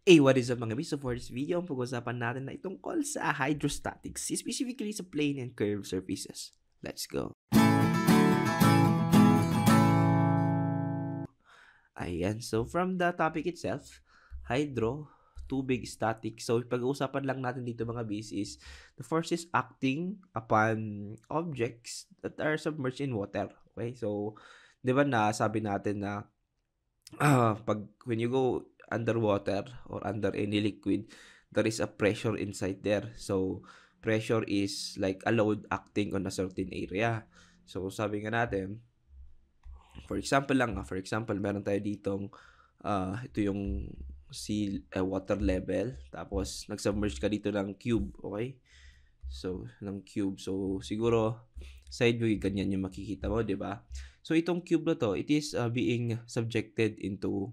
Hey, what is up mga bis? So for this video, ang pag-usapan natin na tungkol sa hydrostatics, specifically sa plane and curved surfaces. Let's go. Ayan, so from the topic itself, hydro, tubig, static. So pag-uusapan lang natin dito mga bis is the forces acting upon objects that are submerged in water. Okay, so di ba na sabi natin na when you go underwater or under any liquid, there is a pressure inside there. So, pressure is like a load acting on a certain area. So, sabi nga natin, for example, meron tayo ditong, ito yung water level. Tapos, nag-submerge ka dito ng cube, okay? So, ng cube. So, siguro, side view, ganyan yung makikita mo, di ba? So, itong cube na to, it is being subjected into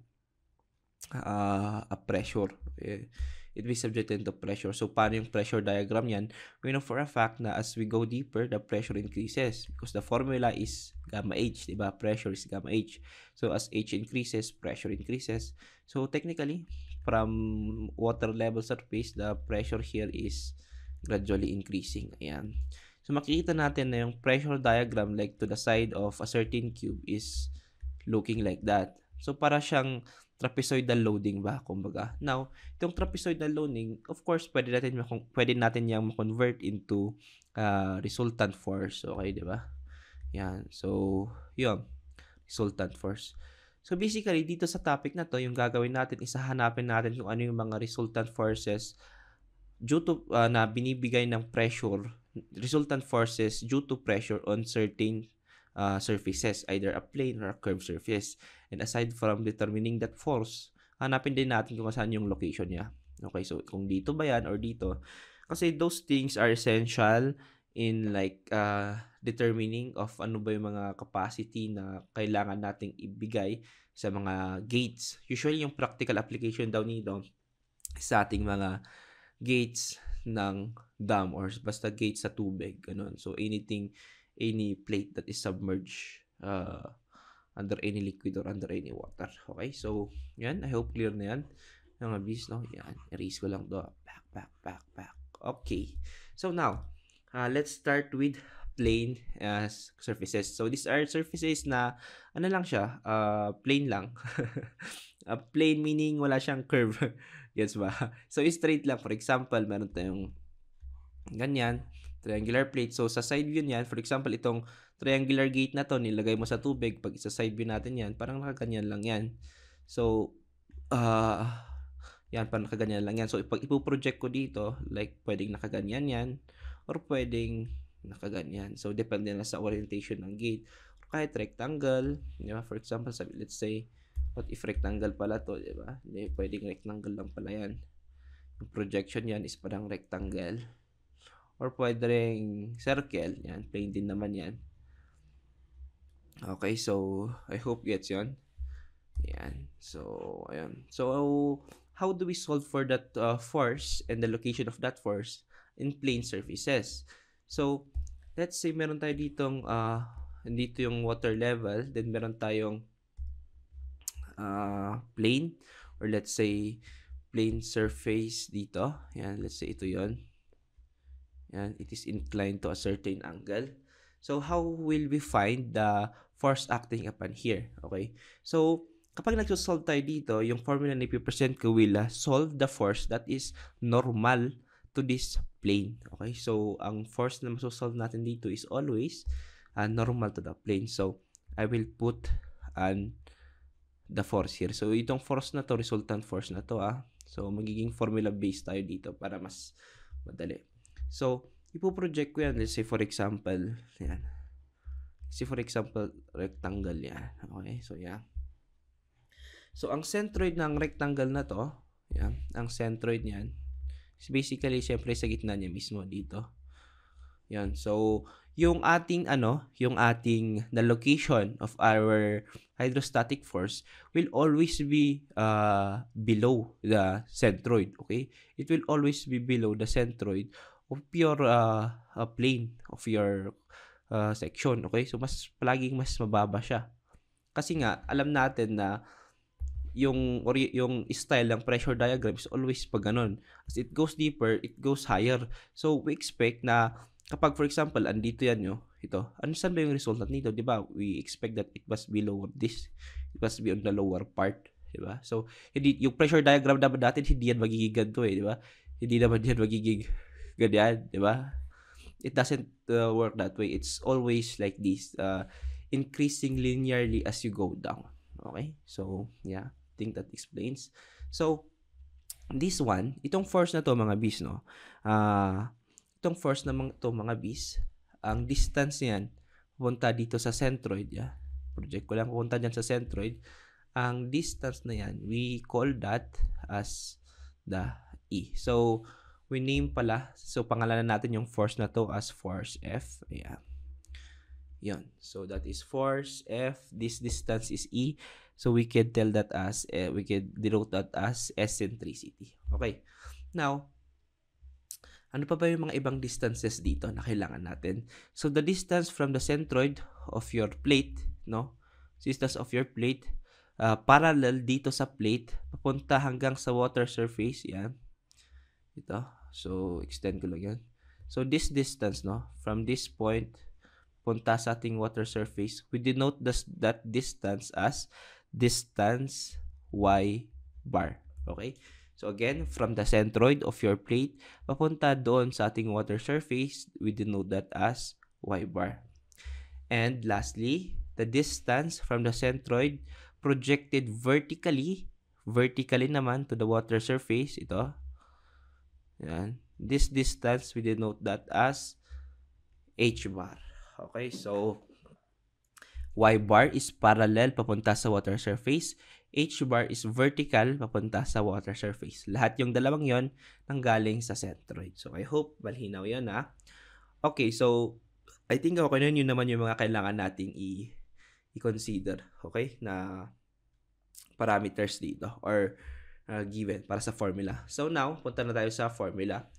a pressure. It will be subjected to pressure. So, paano yung pressure diagram yan? We know for a fact na as we go deeper, the pressure increases because the formula is gamma H, diba? Pressure is gamma H. So, as H increases, pressure increases. So, technically, from water level surface, the pressure here is gradually increasing. Ayan. So, makikita natin na yung pressure diagram like to the side of a certain cube is looking like that. So, para siyang trapezoidal loading ba, kumbaga. Now, itong trapezoidal loading, of course, pwede natin yang ma-convert into resultant force. Okay, di ba? Yan. So, yun. Resultant force. So, basically, dito sa topic na to, yung gagawin natin, hanapin natin kung ano yung mga resultant forces due to, na binibigay ng pressure, resultant forces due to pressure on certain surfaces, either a plane or a curved surface. And aside from determining that force, hanapin din natin kung saan yung location niya. Okay, so kung dito ba yan or dito. Kasi those things are essential in like determining of ano ba yung mga capacity na kailangan nating ibigay sa mga gates. Usually yung practical application daw nito sa ating mga gates ng dam or basta gates sa tubig. Ganun. So any plate that is submerged under any liquid or under any water. Okay? So, yan. I hope clear na yan. Yung abis, no? Yan. Erase ko lang to. Back. Okay. So, now, let's start with plane surfaces. So, these are surfaces na, ano lang siya, plain lang. Plain meaning wala siyang curve. Yes ba? So, straight lang. For example, meron tayong ganyan, triangular plate. So, sa side view niyan, for example, itong triangular gate na to, nilagay mo sa tubig. Pag sa side view natin yan, parang nakaganyan lang yan. So, yan, parang nakaganyan lang yan. So, pag ipoproject ko dito, like, pwedeng nakaganyan yan, or pwedeng nakaganyan. So, depende na sa orientation ng gate. Or kahit rectangle, di ba? For example, let's say, what if rectangle pala to, di ba? Hindi, pwedeng rectangle lang pala yan. Yung projection yan is parang rectangle. Or pwedeng circle. Yan, plain din naman yan. Okay, so I hope gets yon. Yan. So, ayun. So, how do we solve for that force and the location of that force in plane surfaces? So, let's say meron tayo ditong dito yung water level, then meron tayong plane, or let's say plane surface dito. Yan, let's say ito yon. Yan, it is inclined to a certain angle. So, how will we find the force acting upon here? Okay? So, kapag nagsosolve tayo dito, yung formula na ipipresent ko will solve the force that is normal to this plane. Okay? So, ang force na masosolve natin dito is always normal to the plane. So, I will put the force here. So, itong force na to, resultant force na to. So, magiging formula based tayo dito para mas madali. So, ipoproject ko yan. Let's say, for example, yan. Let's say, for example, rectangle yan. Okay, so yan. So, ang centroid ng rectangle na to, yan, ang centroid niyan, is basically, syempre, sa gitna niya mismo dito. Yan. So, yung ating, the location of our hydrostatic force will always be below the centroid. Okay? It will always be below the centroid of your plane of your section. Okay? So, palaging mas mababa siya. Kasi nga, alam natin na yung style ng pressure diagram is always pag ganun. As it goes deeper, it goes higher. So, we expect na kapag, for example, andito yan ito. Ano saan ba yung resultant nito? Di ba? We expect that it must be lower this. It must be on the lower part. Di ba? So, yung pressure diagram naman natin, hindi yan magiging ganito di ba? Hindi naman yan magiging ganyan, di ba? It doesn't work that way. It's always like this, increasing linearly as you go down. Okay? So, yeah. I think that explains. So, this one, itong force na to mga bis, no? Itong force na mga bis, ang distance niyan, punta dito sa centroid, yeah? Project ko lang punta dyan sa centroid. Ang distance na yan, we call that as the E. So, we name pala, so pangalanan natin yung force na to as force F. Ayan. Yun. So, that is force F. This distance is E. So, we can tell that as, we can denote that as eccentricity. Okay. Now, ano pa ba yung mga ibang distances dito na kailangan natin? So, the distance from the centroid of your plate, no? Distance of your plate, parallel dito sa plate, papunta hanggang sa water surface. Yan. Ito. So, extend ko lang yan. So, this distance, no? From this point, punta sa ating water surface, we denote that distance as distance y bar. Okay? So, again, from the centroid of your plate, papunta doon sa ating water surface, we denote that as y bar. And lastly, the distance from the centroid projected vertically naman to the water surface, ito. Yan. This distance, we denote that as h bar. Okay, so y bar is parallel papunta sa water surface. H bar is vertical papunta sa water surface. Lahat yung dalawang yon nanggaling sa centroid. So, I hope malinaw yan ha. Okay, so I think okay na yun naman yung mga kailangan nating i-consider. Okay, na parameters dito or given para sa formula. So now, punta na tayo sa formula.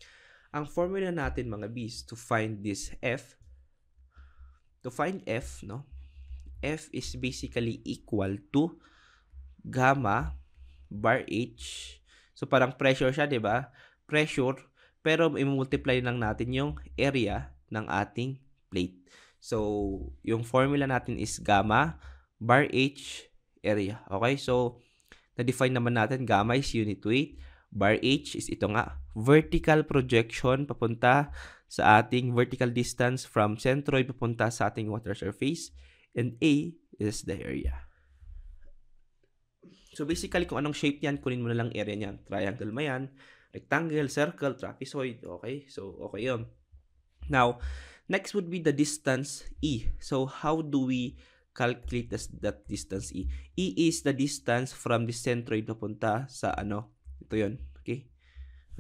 Ang formula natin mga Bs to find this F, no? F is basically equal to gamma bar H. So parang pressure siya, 'di ba? Pressure, pero i-multiply lang natin yung area ng ating plate. So, yung formula natin is gamma bar H area. Okay? So, na-define naman natin, gamma is unit weight, bar H is ito nga, vertical projection papunta sa ating vertical distance from centroid papunta sa ating water surface, and A is the area. So basically, kung anong shape yan, kunin mo na lang area niyan. Triangle mo yan, rectangle, circle, trapezoid, okay? So, okay yun. Now, next would be the distance E. So, how do we calculate that distance E? E is the distance from the centroid papunta sa ito yun. Okay?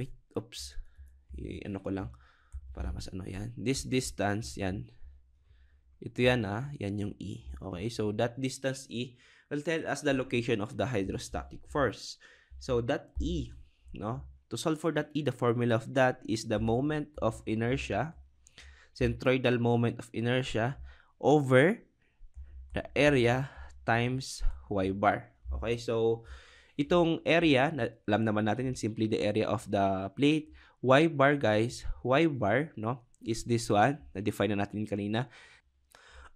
Wait, oops. Ko lang para mas yan. This distance, yan. Ito yan yan yung E. Okay? So, that distance E will tell us the location of the hydrostatic force. So, that E, no? To solve for that E, the formula of that is the moment of inertia, centroidal moment of inertia over the area times y bar. Okay, so itong area, alam naman natin, simply the area of the plate. Y bar, guys, y bar, no, is this one. Na-define na natin kanina.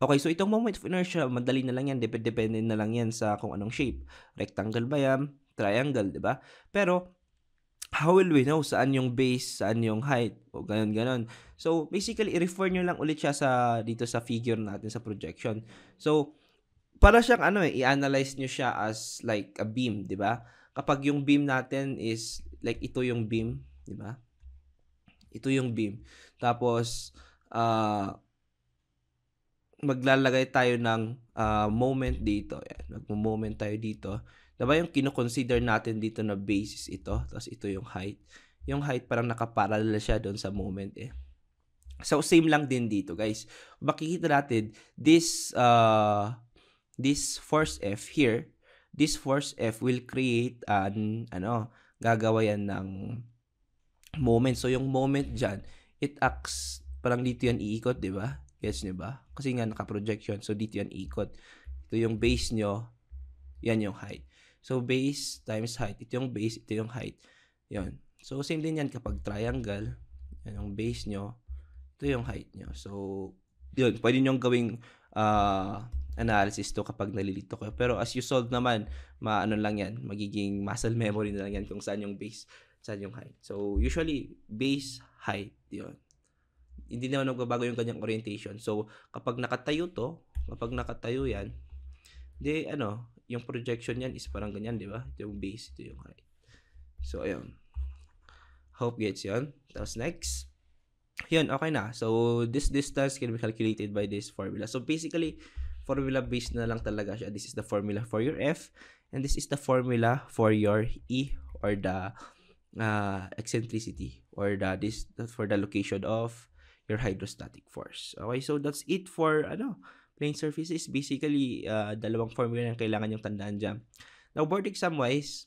Okay, so itong moment of inertia, madali na lang yan. Depende na lang yan sa kung anong shape. Rectangle ba yan? Triangle, di ba? Pero, how will we know saan yung base, saan yung height, o ganon. So, basically, i-refer nyo lang ulit siya dito sa figure natin sa projection. So, para siyang i-analyze nyo siya as like a beam, di ba? Kapag yung beam natin is like ito yung beam, di ba? Ito yung beam. Tapos, maglalagay tayo ng moment dito. Yan, mag-moment tayo dito. Diba yung kino-consider natin dito na base is ito, tapos ito yung height. Yung height parang nakaparallel siya doon sa moment So, same lang din dito, guys. Makikita natin, this force F here, this force F will create gagawa yan ng moment. So, yung moment dyan, it acts, parang dito yan iikot, di ba? Gets nyo ba? Kasi nga naka-projection. So, dito yan ikot. Ito yung base nyo. Yan yung height. So, base times height. Ito yung base, ito yung height. Yun. So, same din yan kapag triangle. Yan yung base nyo. Ito yung height nyo. So, yun. Pwede nyo gawing analysis to kapag nalilito kayo. Pero as you solve naman, maano lang yan. Magiging muscle memory na lang yan kung saan yung base, saan yung height. So, usually, base, height. Yun. Hindi naman nagbabago yung kanyang orientation. So, kapag nakatayo to, kapag nakatayo yan, di yung projection yan is parang ganyan, di ba? Ito yung base, ito yung height. So, ayun. Hope gets yun. Tapos next. Yun, okay na. So, this distance can be calculated by this formula. So, basically, formula-based na lang talaga siya. This is the formula for your F, and this is the formula for your E, or the eccentricity, or for the location of your hydrostatic force. Okay, so that's it for plane surfaces. Basically, dalawang formula na kailangan yung tandaan dyan. Now, board exam-wise,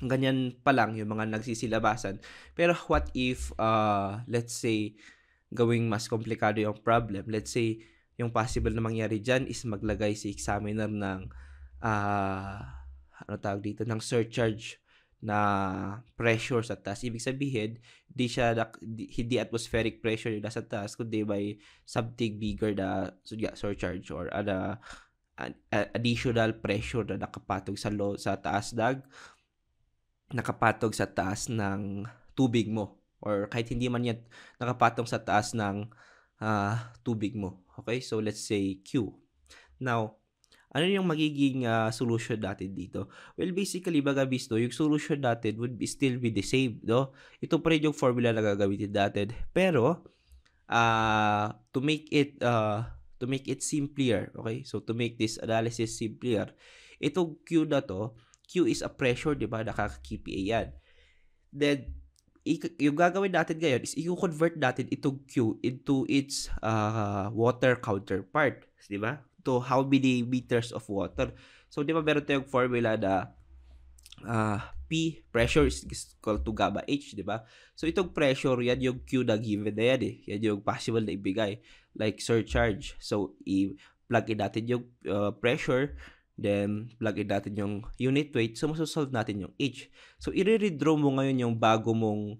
ganyan pa lang yung mga nagsisilabasan. Pero what if, let's say, gawing mas komplikado yung problem? Let's say, yung possible na mangyari dyan is maglagay si examiner ng, ng surcharge na pressure sa taas. Ibig sabihin, hindi atmospheric pressure yung nasa taas, kundi by something bigger surcharge or additional pressure na nakapatog sa taas ng tubig mo, or kahit hindi man yan nakapatong sa taas ng tubig mo. Okay? So, let's say Q. Now, ano yung magiging solution natin dito? Well, basically, baga bisto, yung solution natin would still be the same, no? Ito pa rin yung formula na gagamitin natin. Pero, to make it simpler, okay? So, to make this analysis simpler, itong Q na to, Q is a pressure, di ba? Nakaka-KPA yan. Then, yung gagawin natin ngayon is i-convert natin itong Q into its water counterpart, di ba? To how many meters of water. So, di ba meron tayong formula na P, pressure is equal to gamma H, di ba? So, itong pressure, yan yung Q na given na yan eh. Yan yung possible na ibigay. Like surcharge. So, i-plug in natin yung pressure, then plug in natin yung unit weight. So, masosolve natin yung H. So, i-redraw mo ngayon yung bago mong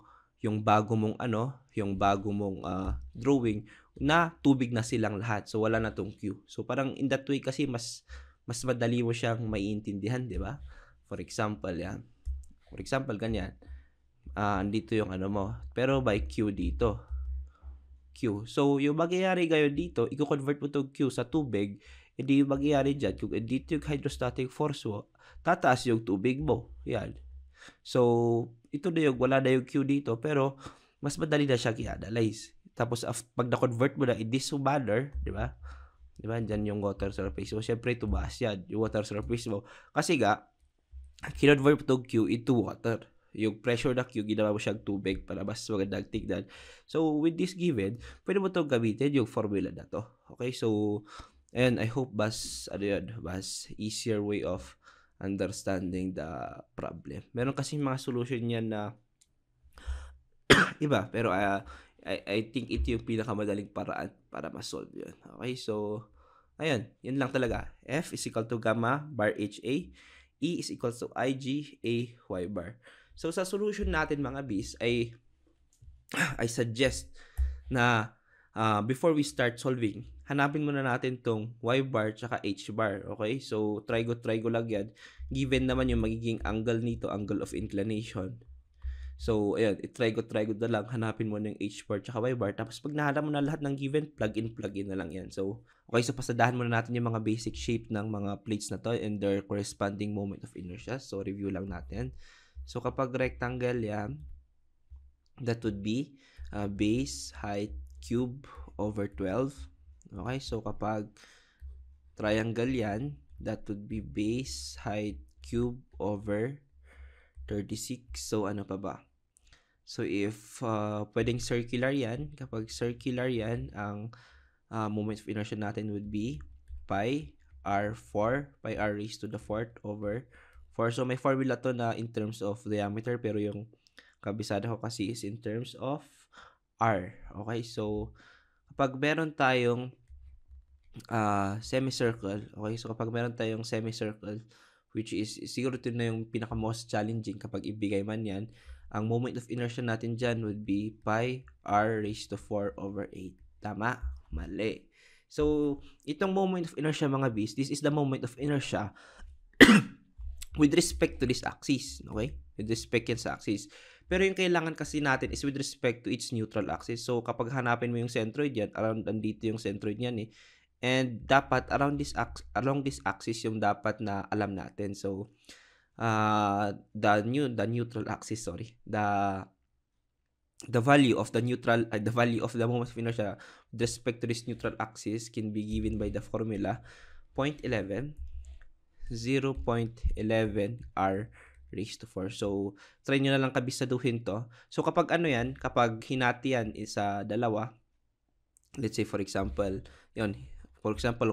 drawing na tubig na silang lahat. So, wala na tong Q. So, parang in that way kasi mas madali mo siyang maiintindihan, di ba? For example, yan. For example, ganyan. Andito yung mo. Pero by Q dito. Q. So, yung mangyayari ngayon dito, i-convert mo tong Q sa tubig, hindi yung mangyayari dyan. Kung dito yung hydrostatic force mo, tataas yung tubig mo. Yan. So, ito na yung, wala na yung Q dito, pero mas madali na siya i-analyze. Tapos, pag na-convert mo na in this manner, di ba? Di ba? Diyan yung water surface mo. Siyempre, tumaas yan, yung water surface mo. Kasi kinonvert mo itong Q into water. Yung pressure na Q, ginawa mo siyang tubig para mas magandang tignan. So, with this given, pwede mo itong gamitin yung formula na to. Okay? So, and I hope mas easier way of understanding the problem. Meron kasi mga solution yan na iba, pero I think ito yung pinakamadaling paraan para ma-solve yun. Okay, so, ayun, yun lang talaga. F is equal to gamma bar HA, E is equal to IG A Y bar. So, sa solution natin mga bis, I suggest na before we start solving, hanapin muna natin tong Y bar tsaka H bar. Okay, so, trigo lang yan. Given naman yung magiging angle nito, angle of inclination. So, ayan, i-trigo na lang. Hanapin mo na yung H bar tsaka Y bar. Tapos, pag nahanap mo na lahat ng given, plug in na lang yan. So, okay, so pasadahan muna natin yung mga basic shape ng mga plates na to and their corresponding moment of inertia. So, review lang natin. So, kapag rectangle yan, that would be base, height, cube over 12. Okay, so kapag triangle yan, that would be base, height, cube over 36. So, ano pa ba? So, if pwedeng circular yan, kapag circular yan, ang moment of inertia natin would be pi r4, pi r raised to the 4th over 4. So, may formula to na in terms of diameter, pero yung kabisada ko kasi is in terms of r. Okay, so, kapag meron tayong semicircle, okay, so kapag meron tayong semicircle which is siguro ito na yung pinaka-most challenging kapag ibigay man yan. Ang moment of inertia natin dyan would be pi r raised to 4 over 8. Tama? Mali. So, itong moment of inertia mga bis, this is the moment of inertia with respect to this axis. Okay? With respect yan sa axis. Pero yung kailangan kasi natin is with respect to its neutral axis. So, kapag hanapin mo yung centroid yan, around andito yung centroid yan eh. And dapat along this axis yung dapat na alam natin. So, the neutral axis, the value of the moment of inertia with respect to this neutral axis can be given by the formula 0.11 r raised to 4. So, try nyo na lang kabisaduhin to. So, kapag kapag hinati yan sa dalawa, let's say for example,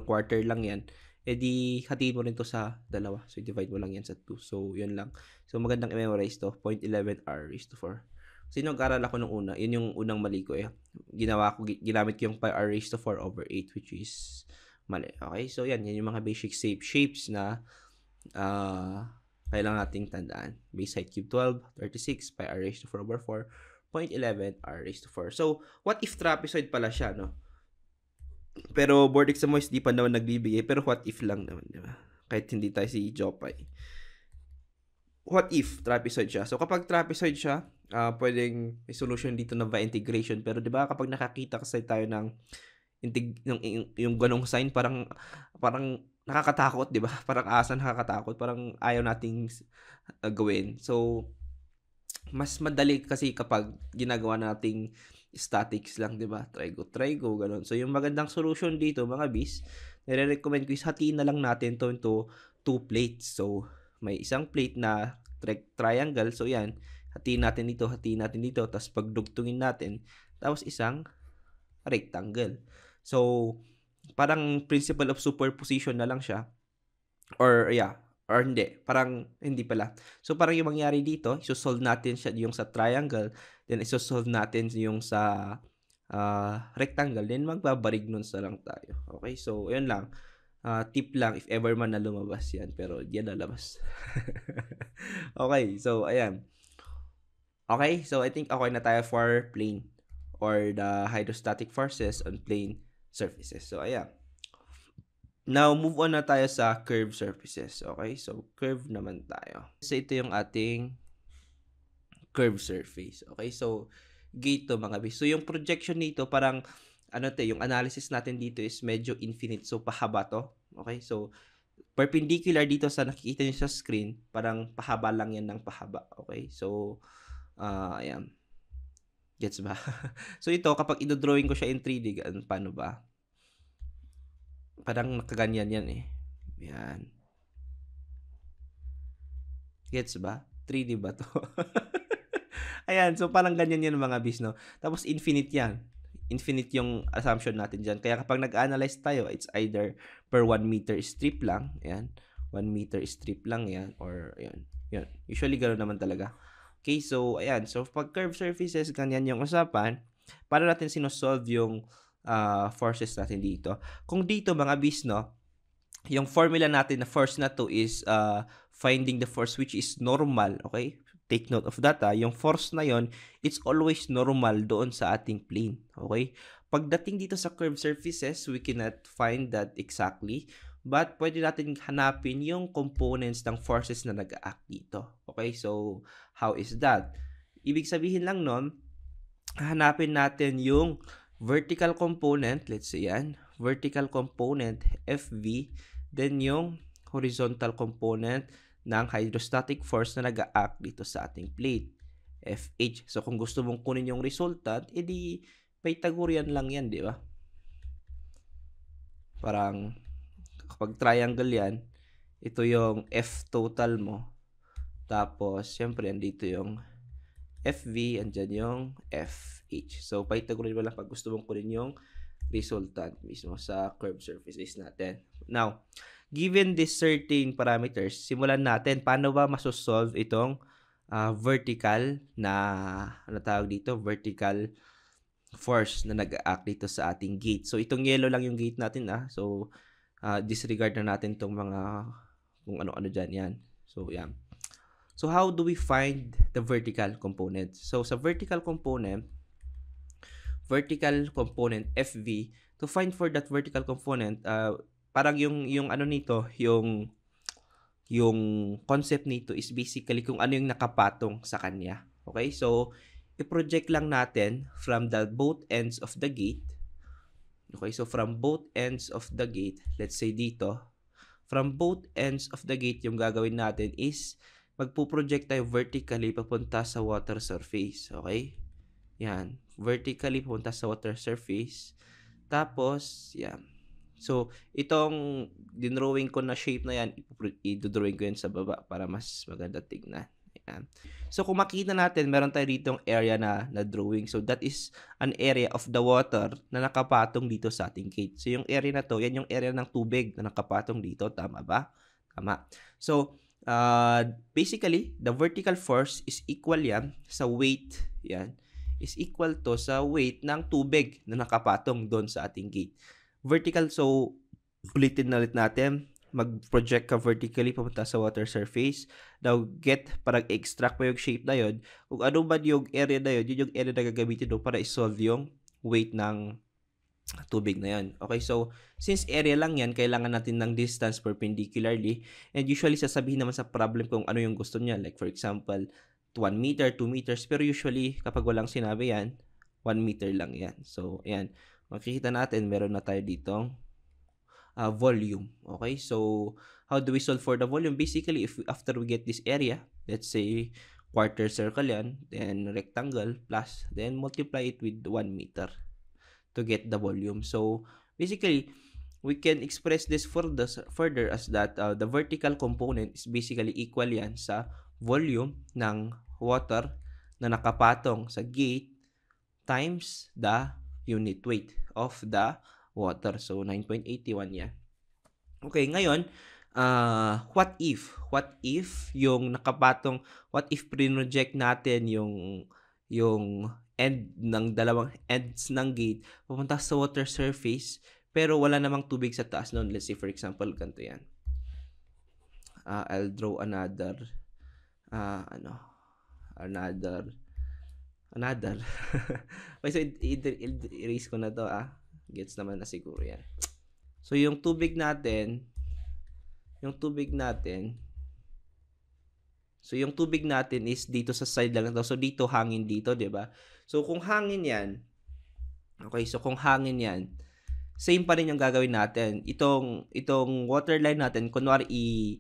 quarter lang yan, edi hatiin mo rin to sa dalawa. So, divide mo lang yan sa 2. So, yun lang. So, magandang i-memorize to, 0.11 r raised to 4. Kasi nag-aral ako nung una, yun yung unang mali ko eh. Ginamit ko yung pi r raised to 4 over 8, which is mali. Okay? So, yan yung mga basic shapes na kailangan nating tandaan. Base height cube 12, 36, pi r raised to 4 over 4, 0.11 r raised to 4. So, what if trapezoid pala siya, no? Pero board exam wise, di pa naman nagbibigay. Pero what if lang naman, di ba? Kahit hindi tayo si Jopay. What if trapezoid siya? So, kapag trapezoid siya, pwedeng may solution dito na by integration. Pero di ba kapag nakakita kasi tayo ng yung ganong sign, parang nakakatakot, di ba? Parang asa nakakatakot. Parang ayaw nating gawin. So, mas madali kasi kapag ginagawa nating statics lang, di ba? Trigo, ganun. So, yung magandang solution dito, mga bis, nire-recommend ko is hatiin na lang natin to into 2 plates. So, may isang plate na triangle. So, yan. Hatiin natin dito, tapos pagdugtungin natin. Tapos, isang rectangle. So, parang principle of superposition na lang siya. Or hindi. Parang, hindi pala. So, parang yung mangyari dito, isosolve natin siya yung sa triangle, then isosolve natin yung sa rectangle, then magbabarig nun sa lang tayo. Okay? So, yun lang. Tip lang if ever man na lumabas yan. Pero, yan lalabas. Okay. So, ayan. Okay? So, I think okay na tayo for plane or the hydrostatic forces on plane surfaces. So, ayan. Now, move on na tayo sa curved surfaces. Okay? So, curve naman tayo. So, ito yung ating curved surface. Okay? So, gate to mga bis. So, yung projection nito, parang, yung analysis natin dito is medyo infinite. So, pahaba to. Okay? So, perpendicular dito sa nakikita nyo sa screen, parang pahaba lang yan ng pahaba. Okay? So, ayan. Gets ba? So, ito, kapag idodrawing ko siya in 3D, paano ba? Parang nakaganyan yan eh. Yan. Gets ba? 3D ba to? Ayan, so parang ganyan yan mga bis, no? Tapos infinite yan. Infinite yung assumption natin dyan. Kaya kapag nag-analyze tayo, it's either per 1 meter strip lang. Ayan. 1 meter strip lang yan. Or, ayan. Yan. Usually, gano'n naman talaga. Okay, so, ayan. So, pag curved surfaces, ganyan yung usapan. Paano natin sinosolve yung forces natin dito? Kung dito, mga bis, no? Yung formula natin na force na to is finding the force which is normal. Okay? Take note of that. Yung force na yon, it's always normal doon sa ating plane. Okay? Pagdating dito sa curved surfaces, we cannot find that exactly. But pwede natin hanapin yung components ng forces na nag-act dito. Okay? So, how is that? Ibig sabihin lang nun, hanapin natin yung vertical component. Let's say yan. Vertical component, FV. Then yung horizontal component ng hydrostatic force na nag-act dito sa ating plate, FH. So, kung gusto mong kunin yung resultant, edi Pythagorean lang yan, di ba? Parang, kapag triangle yan, ito yung F total mo. Tapos, syempre, andito yung FV, andyan yung FH. So, Pythagorean mo lang pag gusto mong kunin yung resultant mismo sa curved surfaces natin. Now, given these certain parameters, simulan natin paano ba masosolve itong vertical na, tawag dito, vertical force na nag-act dito sa ating gate. So, itong yellow lang yung gate natin. So, disregard na natin itong mga kung ano-ano dyan. Yan. So, yan. So, how do we find the vertical component? So, sa vertical component FV, to find for that vertical component, parang yung ano nito, yung concept nito is basically kung ano yung nakapatong sa kanya. Okay? So, i-project lang natin from the both ends of the gate. Okay? So, from both ends of the gate, let's say dito, from both ends of the gate, yung gagawin natin is magpo-project tayo vertically papunta sa water surface. Okay? Yan. Vertically papunta sa water surface. Tapos, yan. So, itong dinrawing ko na shape na yan, i-drawing ko yan sa baba para mas maganda tignan. Ayan. So, kung makita natin, meron tayo ditong area na drawing. So, that is an area of the water na nakapatong dito sa ating gate. So, yung area na to, yan yung area ng tubig na nakapatong dito. Tama ba? Tama. So, basically, the vertical force is equal yan sa weight. Yan. Is equal to sa weight ng tubig na nakapatong doon sa ating gate. Vertical, so ulitin na ulit natin, mag-project ka vertically papunta sa water surface. Now, parang extract mo yung shape na yun. Kung ano ba yung area na yun, yun yung area na gagamitin doon para isolve yung weight ng tubig na yun. Okay, so since area lang yan, kailangan natin ng distance perpendicularly. And usually, sasabihin naman sa problem kung ano yung gusto niya. Like for example, 1 meter, 2 meters. Pero usually, kapag walang sinabi yan, 1 meter lang yan. So, ayan. Makikita natin, meron na tayo ditong volume. Okay? So, how do we solve for the volume? Basically, after we get this area, let's say, quarter circle yan, then rectangle, plus, then multiply it with 1 meter to get the volume. So, basically, we can express this further as that the vertical component is basically equal yan sa volume ng water na nakapatong sa gate times the unit weight of the water. So, 9.81 yan. Okay, ngayon, what if yung nakapatong, what if pre-project natin yung end ng dalawang ends ng gate pupunta sa water surface pero wala namang tubig sa taas noon. Let's say, for example, ganito yan. I'll draw another okay, so i-erase ko na to gets naman na siguro yan. So yung tubig natin is dito sa side lang to. So dito hangin dito, 'di ba? So kung hangin yan, same pa rin yung gagawin natin. Itong water line natin, kunwari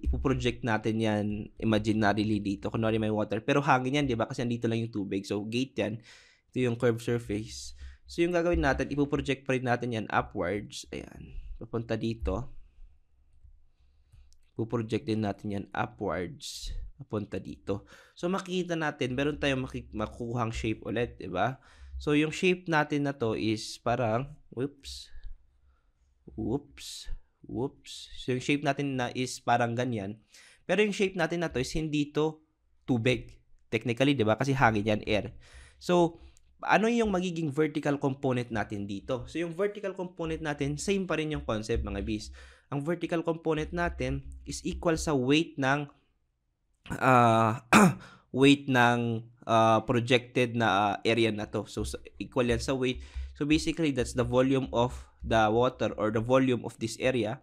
ipo-project natin yan imaginarily dito. Kunwari may water, pero hangin yan, 'di ba? Kasi andito lang yung tubig. So gate yan. Ito yung curved surface. So yung gagawin natin, ipo-project pa rin natin yan upwards. Ayan. Papunta dito. Ipo-project din natin yan upwards. Papunta dito. So makikita natin, meron tayong makukuhang shape ulit, 'di ba? So yung shape natin na to is parang whoops. So, yung shape natin na is parang ganyan. Pero yung shape natin na to is hindi to tubig. Technically, di ba? Kasi hangin yan, air. So, ano yung magiging vertical component natin dito? So, yung vertical component natin, same pa rin yung concept, mga bis. Ang vertical component natin is equal sa weight ng projected na area na to. So, equal yan sa weight. So, basically, that's the volume of the water or the volume of this area,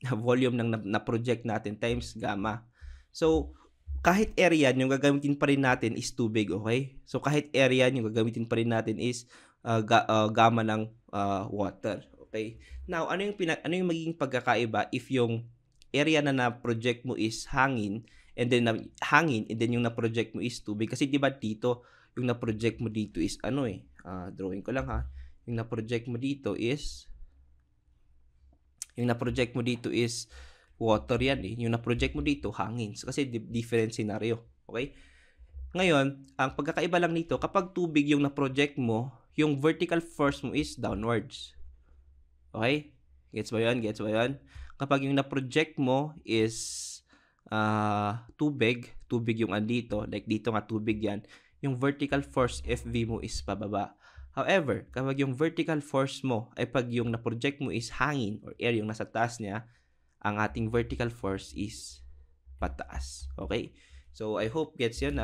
volume ng na-project natin times gamma. So, kahit area, yung gagamitin pa rin natin is tubig, okay? So, kahit area, yung gagamitin pa rin natin is gamma ng water, okay? Now, ano yung magiging pagkakaiba if yung area na na-project mo is hangin, and then yung na-project mo is tubig? Kasi di ba dito, yung na-project mo dito is drawing ko lang yung na-project mo dito is water yan Yung na-project mo dito, hangin. So, kasi different scenario. Okay? Ngayon, ang pagkakaiba lang nito, kapag tubig yung na-project mo, yung vertical force mo is downwards. Okay? Gets ba yan? Kapag yung na-project mo is tubig yung andito, like dito nga tubig yan, yung vertical force FV mo is pababa. However, kapag yung vertical force mo ay pag yung na-project mo is hangin or air yung nasa taas niya, ang ating vertical force is pataas. Okay? So, I hope gets yun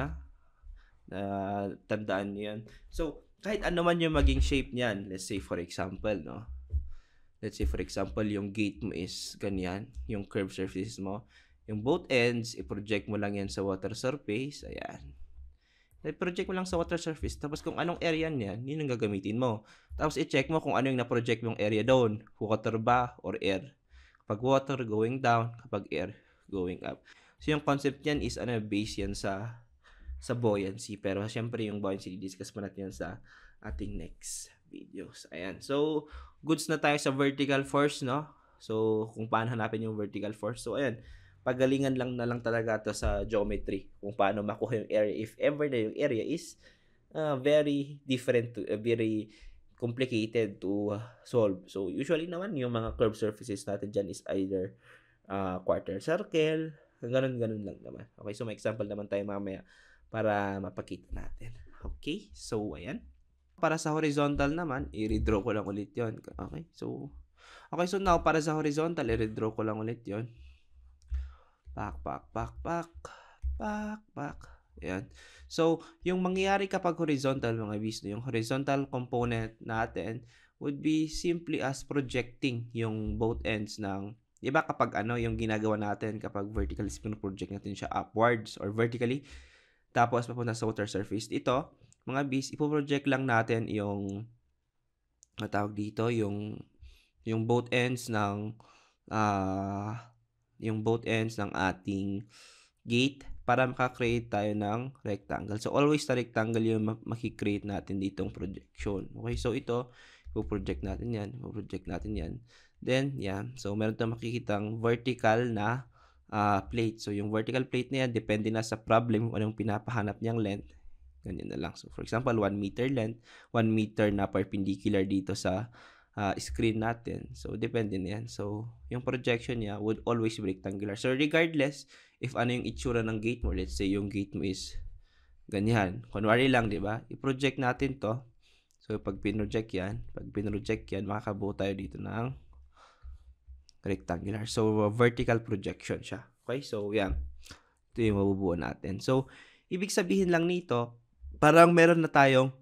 tandaan nyo yan. So, kahit ano man yung maging shape niyan, let's say for example, no? Let's say for example, yung gate mo is ganyan, yung curved surface mo. Yung both ends, i-project mo lang yan sa water surface. Ayan. I-project mo lang sa water surface. Tapos kung anong area niyan, yun ang gagamitin mo. Tapos i-check mo kung ano yung na-project mong area doon. Water ba or air? Kapag water, going down. Kapag air, going up. So yung concept niyan is base yan sa buoyancy. Pero syempre yung buoyancy, discuss mo natin yan sa ating next videos. Ayan. So, goods na tayo sa vertical force, no? So, kung paano hanapin yung vertical force. So, ayan. Pagalingan lang na lang talaga to sa geometry. Kung paano makuha yung area. If ever na yung area is very different, very complicated to solve. So, usually naman, yung mga curved surfaces natin dyan is either quarter circle, ganun-ganun lang naman. Okay, so may example naman tayo mamaya para mapakita natin. Okay, so ayan. Para sa horizontal naman, i-redraw ko lang ulit yon. Okay, so now para sa horizontal, i-redraw ko lang ulit yon. Pak. Ayan. So, yung mangyayari kapag horizontal, mga bisno, yung horizontal component natin would be simply as projecting yung both ends ng, di ba kapag yung ginagawa natin kapag vertically, project natin siya upwards or vertically, tapos papunta sa water surface. Ito, mga bis, ipo-project lang natin yung matawag dito, yung both ends ng ating gate para maka-create tayo ng rectangle. So, always na rectangle yung maki-create natin ditong projection. Okay, so ito, ipo-project natin yan. Then, yan. So, meron tayong makikitang vertical na plate. So, yung vertical plate na yan, depende na sa problem kung anong pinapahanap niyang length. Ganyan na lang. So, for example, 1 meter length, 1 meter na perpendicular dito sa screen natin. So, depende na yan. So, yung projection niya would always be rectangular. So, regardless, if ano yung itsura ng gate mo, let's say yung gate mo is ganyan. Kunwari lang, di ba? I-project natin to. So, pag pinroject yan, makakabuo tayo dito ng rectangular. So, vertical projection siya. Okay? So, yan. Ito yung mabubuo natin. So, ibig sabihin lang nito, parang meron na tayong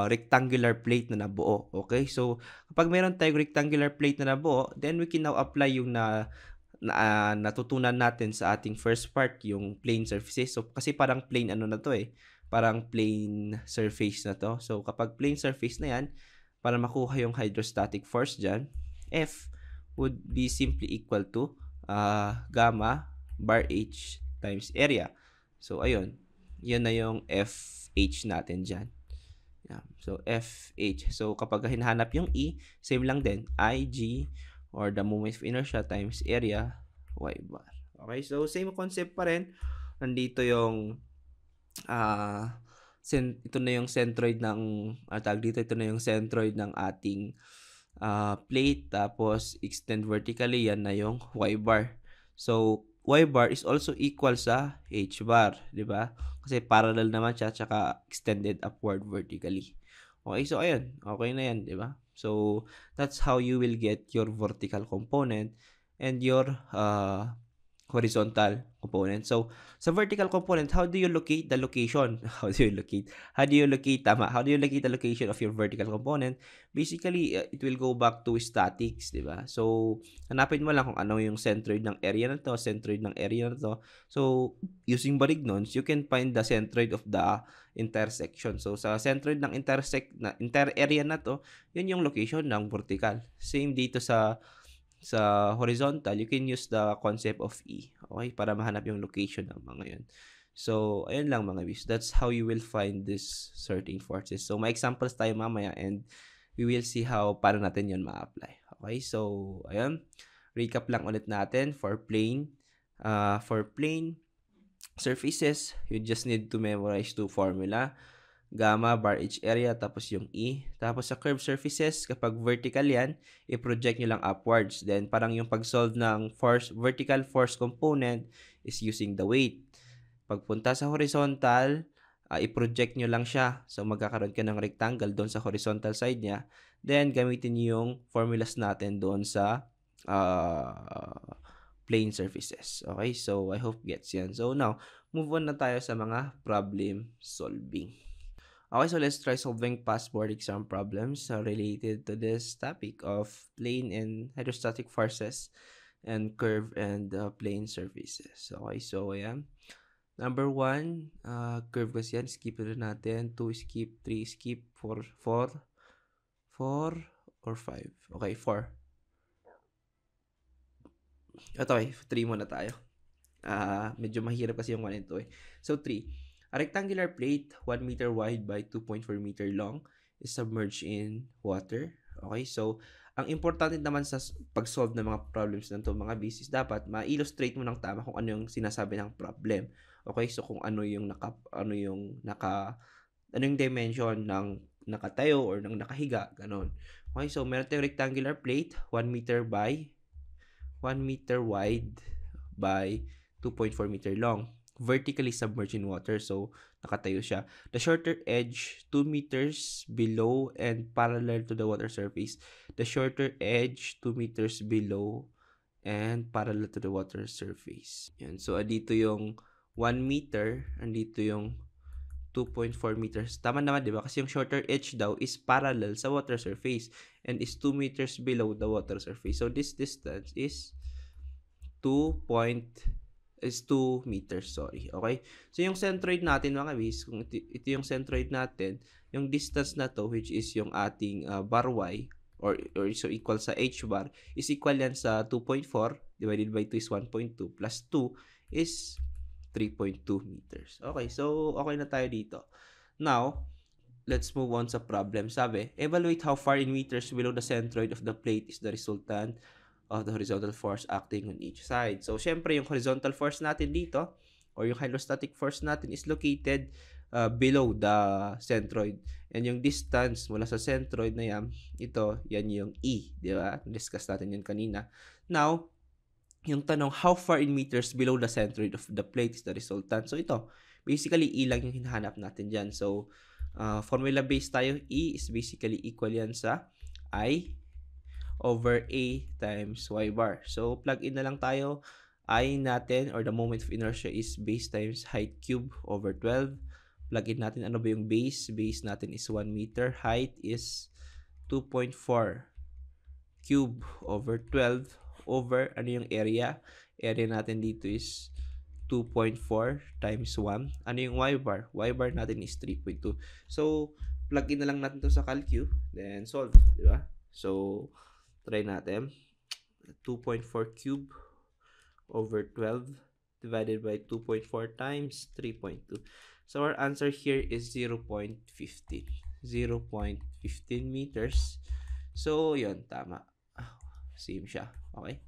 rectangular plate na nabuo. Okay? So, kapag meron tayong rectangular plate na nabuo, then we can now apply yung natutunan natin sa ating first part, yung plane surfaces. So, kasi parang plane na to eh. Parang plane surface na to. So, kapag plane surface na yan, para makuha yung hydrostatic force dyan, F would be simply equal to gamma bar H times area. So, ayun. Yan na yung FH natin dyan. Yeah. So, FH. So, kapag hinahanap yung E, same lang din. IG or the moment of inertia times area Y bar. Okay? So, same concept pa rin. Nandito yung ito na yung centroid ng ito na yung centroid ng ating plate, tapos extend vertically, yan na yung Y bar. So, Y bar is also equal sa H bar, di ba? Kasi parallel naman siya, tsaka extended upward vertically. Okay, so ayan, okay na yan, di ba? So, that's how you will get your vertical component and your horizontal component. So, sa vertical component, how do you locate the location? How do you locate the location of your vertical component? Basically, it will go back to statics, di ba? So, hanapin mo lang kung ano yung centroid ng area na to, So, using Barignons, you can find the centroid of the intersection. So, sa centroid ng inter-area na to, yun yung location ng vertical. Same dito sa horizontal, you can use the concept of E, okay, para mahanap yung location ng mga yun. So, ayun lang mga bis. That's how you will find this certain forces. So, may examples tayo mamaya and we will see how para natin yun ma-apply. Okay, so, ayun. Recap lang ulit natin for plane surfaces, you just need to memorize two formula. Gamma bar H area, tapos yung E. Tapos sa curved surfaces, kapag vertical yan, i-project nyo lang upwards. Then, parang yung pag-solve ng vertical force component is using the weight. Pagpunta sa horizontal, i-project nyo lang siya. So, magkakaroon ka ng rectangle doon sa horizontal side niya. Then, gamitin nyo yung formulas natin doon sa plane surfaces. Okay, so I hope gets yan. So now, move on na tayo sa mga problem solving. Okay, so let's try solving past board exam problems related to this topic of plane and hydrostatic forces and curve and plane surfaces. Okay, so ayan. Number 1, curve kasi yan. Skip na natin. 2 skip, 3 skip, 4 or 5. Okay, 4. Ito eh, 3 muna tayo. Medyo mahirap kasi yung 1 and 2 eh. So 3. A rectangular plate 1 meter wide by 2.4 meter long is submerged in water. Okay, so ang importante naman sa pag-solve ng mga problems ng to mga bisis, dapat ma-illustrate mo ng tama kung ano yung sinasabi ng problem. Okay, so kung ano yung dimension ng nakatayo or ng nakahiga, ganon. Okay, so meron tayong rectangular plate 1 meter wide by 2.4 meter long, vertically submerged in water. So, nakatayo siya. The shorter edge, 2 meters below and parallel to the water surface. The shorter edge, 2 meters below and parallel to the water surface. Yan. So, dito yung 1 meter, andito yung 2.4 meters. Tama naman, di ba? Kasi yung shorter edge daw is parallel sa water surface and is 2 meters below the water surface. So, this distance is 2 meters, sorry. Okay? So, yung centroid natin, mga bis, kung ito yung centroid natin, yung distance na to, which is yung ating bar y, or so equal sa h bar, is equal yan sa 2.4 divided by 2 is 1.2 plus 2 is 3.2 meters. Okay, so okay na tayo dito. Now, let's move on sa problem. Sabi, evaluate how far in meters below the centroid of the plate is the resultant of the horizontal force acting on each side. So, syempre, yung horizontal force natin dito, or yung hydrostatic force natin is located below the centroid. And yung distance mula sa centroid na yan, yan yung E, di ba? Discuss natin yun kanina. Now, yung tanong, how far in meters below the centroid of the plate is the resultant? So, ito, basically, E lang yung hinahanap natin dyan. So, formula-based tayo, E is basically equal yan sa I over A times Y bar. So, plug in na lang tayo. I natin, or the moment of inertia, is base times height cube over 12. Plug in natin, ano ba yung base? Base natin is 1 meter. Height is 2.4 cube over 12 over, ano yung area? Area natin dito is 2.4 times 1. Ano yung Y bar? Y bar natin is 3.2. So, plug in na lang natin to sa calcu. Then, solve. Di ba? So, try natin. 2.4 cube over 12 divided by 2.4 times 3.2. So, our answer here is 0.15. 0.15 meters. So, yun. Tama. Same siya. Okay?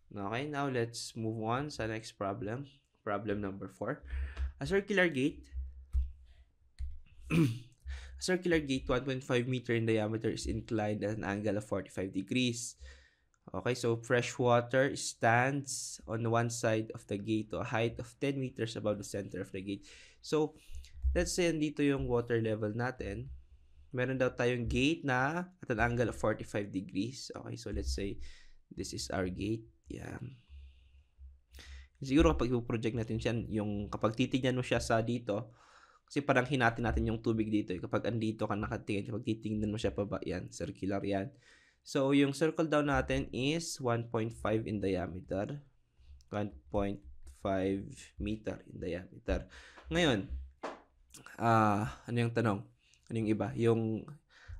Okay, now let's move on sa next problem. Problem number 4. A circular gate 1.5 meter in diameter is inclined at an angle of 45 degrees. Okay, so fresh water stands on one side of the gate to a height of 10 meters above the center of the gate. So, let's say andito yung water level natin. Meron daw tayong gate na at an angle of 45 degrees. Okay, so let's say this is our gate. Yan. Siguro kapag i-project natin siya, yung kapag titignan mo siya sa dito, kasi parang hinati natin yung tubig dito. Kapag andito ka nakatingin, kapag titingnan mo siya pa ba, yan, circular yan. So, yung circle daw natin is 1.5 in diameter. 1.5 meter in diameter. Ngayon, ano yung tanong? Ano yung iba? Yung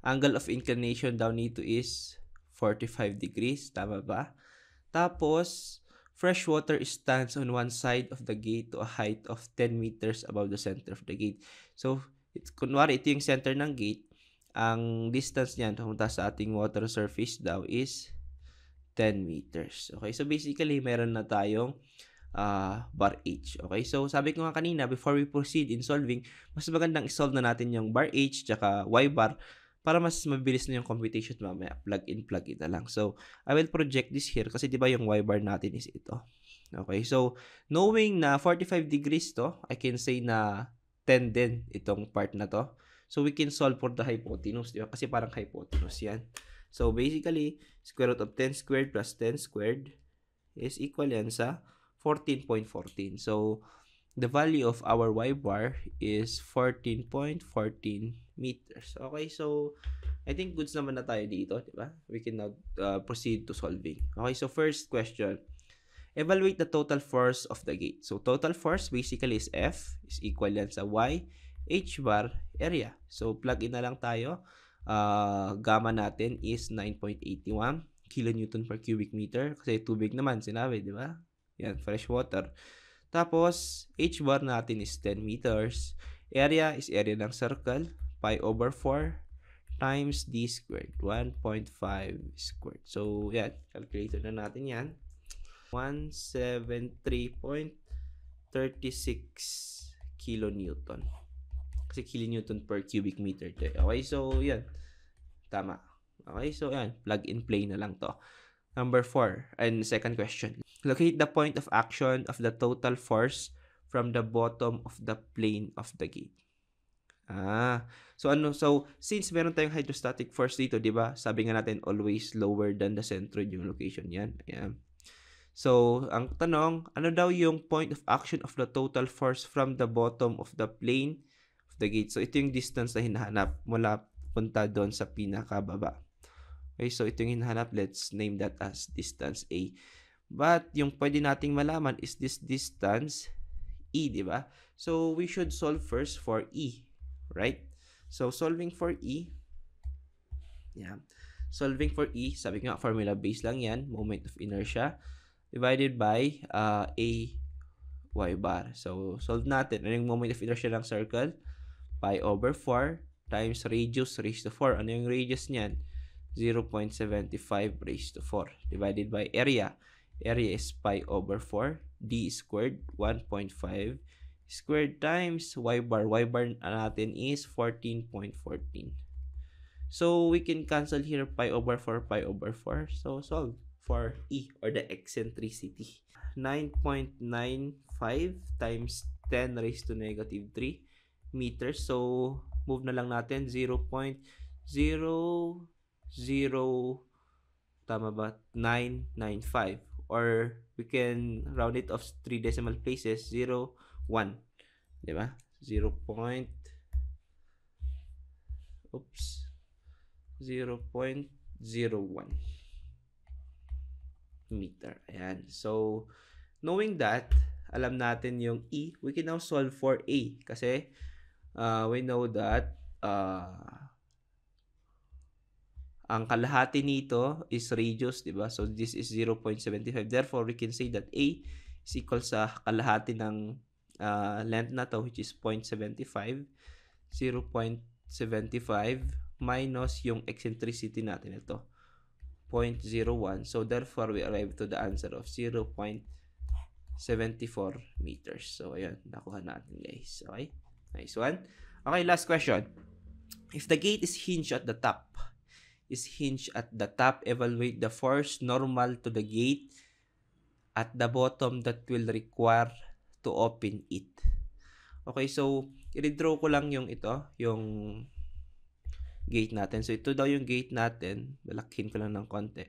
angle of inclination daw nito is 45 degrees. Tama ba? Tapos, fresh water stands on one side of the gate to a height of 10 meters above the center of the gate. So, kunwari ito yung center ng gate, ang distance niyan pumunta sa ating water surface daw is 10 meters. Okay, so basically, meron na tayong bar H. Okay, so sabi ko nga kanina, before we proceed in solving, mas magandang isolve na natin yung bar H tsaka Y bar para mas mabilis na yung computation mamaya. Plug in na lang. So, I will project this here kasi diba yung Y bar natin is ito. Okay, so knowing na 45 degrees to, I can say na 10 din itong part na to. So, we can solve for the hypotenuse, diba? Kasi parang hypotenuse yan. So, basically, square root of 10 squared plus 10 squared is equal yan sa 14.14. So, the value of our y bar is 14.14 meters. Okay, so I think goods naman na tayo dito, di ba? We can now proceed to solving. Okay, so first question. Evaluate the total force of the gate. So, total force basically is F is equal yan sa Y, H bar, area. So, plug in na lang tayo. Gamma natin is 9.81 kilonewton per cubic meter. Kasi tubig naman, sinabi, di ba? Yan, fresh water. Tapos, H bar natin is 10 meters. Area is area ng circle. Pi over 4 times d squared. 1.5 squared. So, yan. Calculator na natin yan. 173.36 kilonewton. Kasi kilonewton per cubic meter. Okay, so yan. Tama. Okay, so yan. Plug and play na lang to. Number 4. And second question. Locate the point of action of the total force from the bottom of the plane of the gate. So since meron tayong hydrostatic force dito, 'di ba? Sabi nga natin always lower than the centroid yung location niyan. Ayan. So, ang tanong, ano daw yung point of action of the total force from the bottom of the plane of the gate? So, ito yung distance na hinahanap mula punta doon sa pinakababa. Okay, so ito yung hinahanap. Let's name that as distance A. But, yung pwede nating malaman is this distance E, di ba? So, we should solve first for E, right? So, solving for E, yeah. Solving for E, sabi nga, formula base lang yan, moment of inertia, divided by A y bar. So, solve natin. Ano yung moment of inertia ng circle? Pi over 4 times radius raised to 4. Ano yung radius niyan? 0.75 raised to 4. Divided by area. Area is pi over 4. D squared, 1.5 squared times y bar. Y bar natin is 14.14. So, we can cancel here pi over 4, pi over 4. So, solve for E or the eccentricity. 9.95 times 10 raised to negative 3 meters. So, move na lang natin 0.00 tama ba? 995. Or we can round it off 3 decimal places. 0, 1. Diba? 0.01 meter. Ayan. So, knowing that, alam natin yung E, we can now solve for A. Kasi, we know that, ang kalahati nito is radius, diba? So, this is 0.75. Therefore, we can say that A is equal sa kalahati ng length na to, which is 0.75. 0.75 minus yung eccentricity natin ito. 0.01. So, therefore, we arrive to the answer of 0.74 meters. So, ayan. Nakuha natin, guys. Okay? Nice one. Okay, last question. If the gate is hinged at the top, evaluate the force normal to the gate at the bottom that will require to open it. Okay, so, i-redraw ko lang yung ito, yung gate natin. So, ito daw yung gate natin. Balakin ko lang ng konti.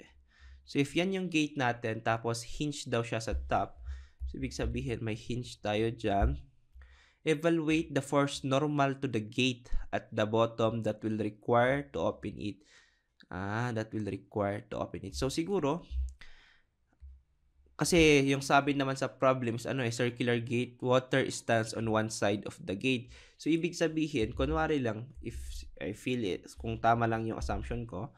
So, if yan yung gate natin, tapos hinge daw siya sa top. So, ibig sabihin, may hinge tayo dyan. Evaluate the force normal to the gate at the bottom that will require to open it. That will require to open it. So, siguro, kasi yung sabi naman sa problems, circular gate, water stands on one side of the gate. So, ibig sabihin, kunwari lang, if I feel it, kung tama lang yung assumption ko,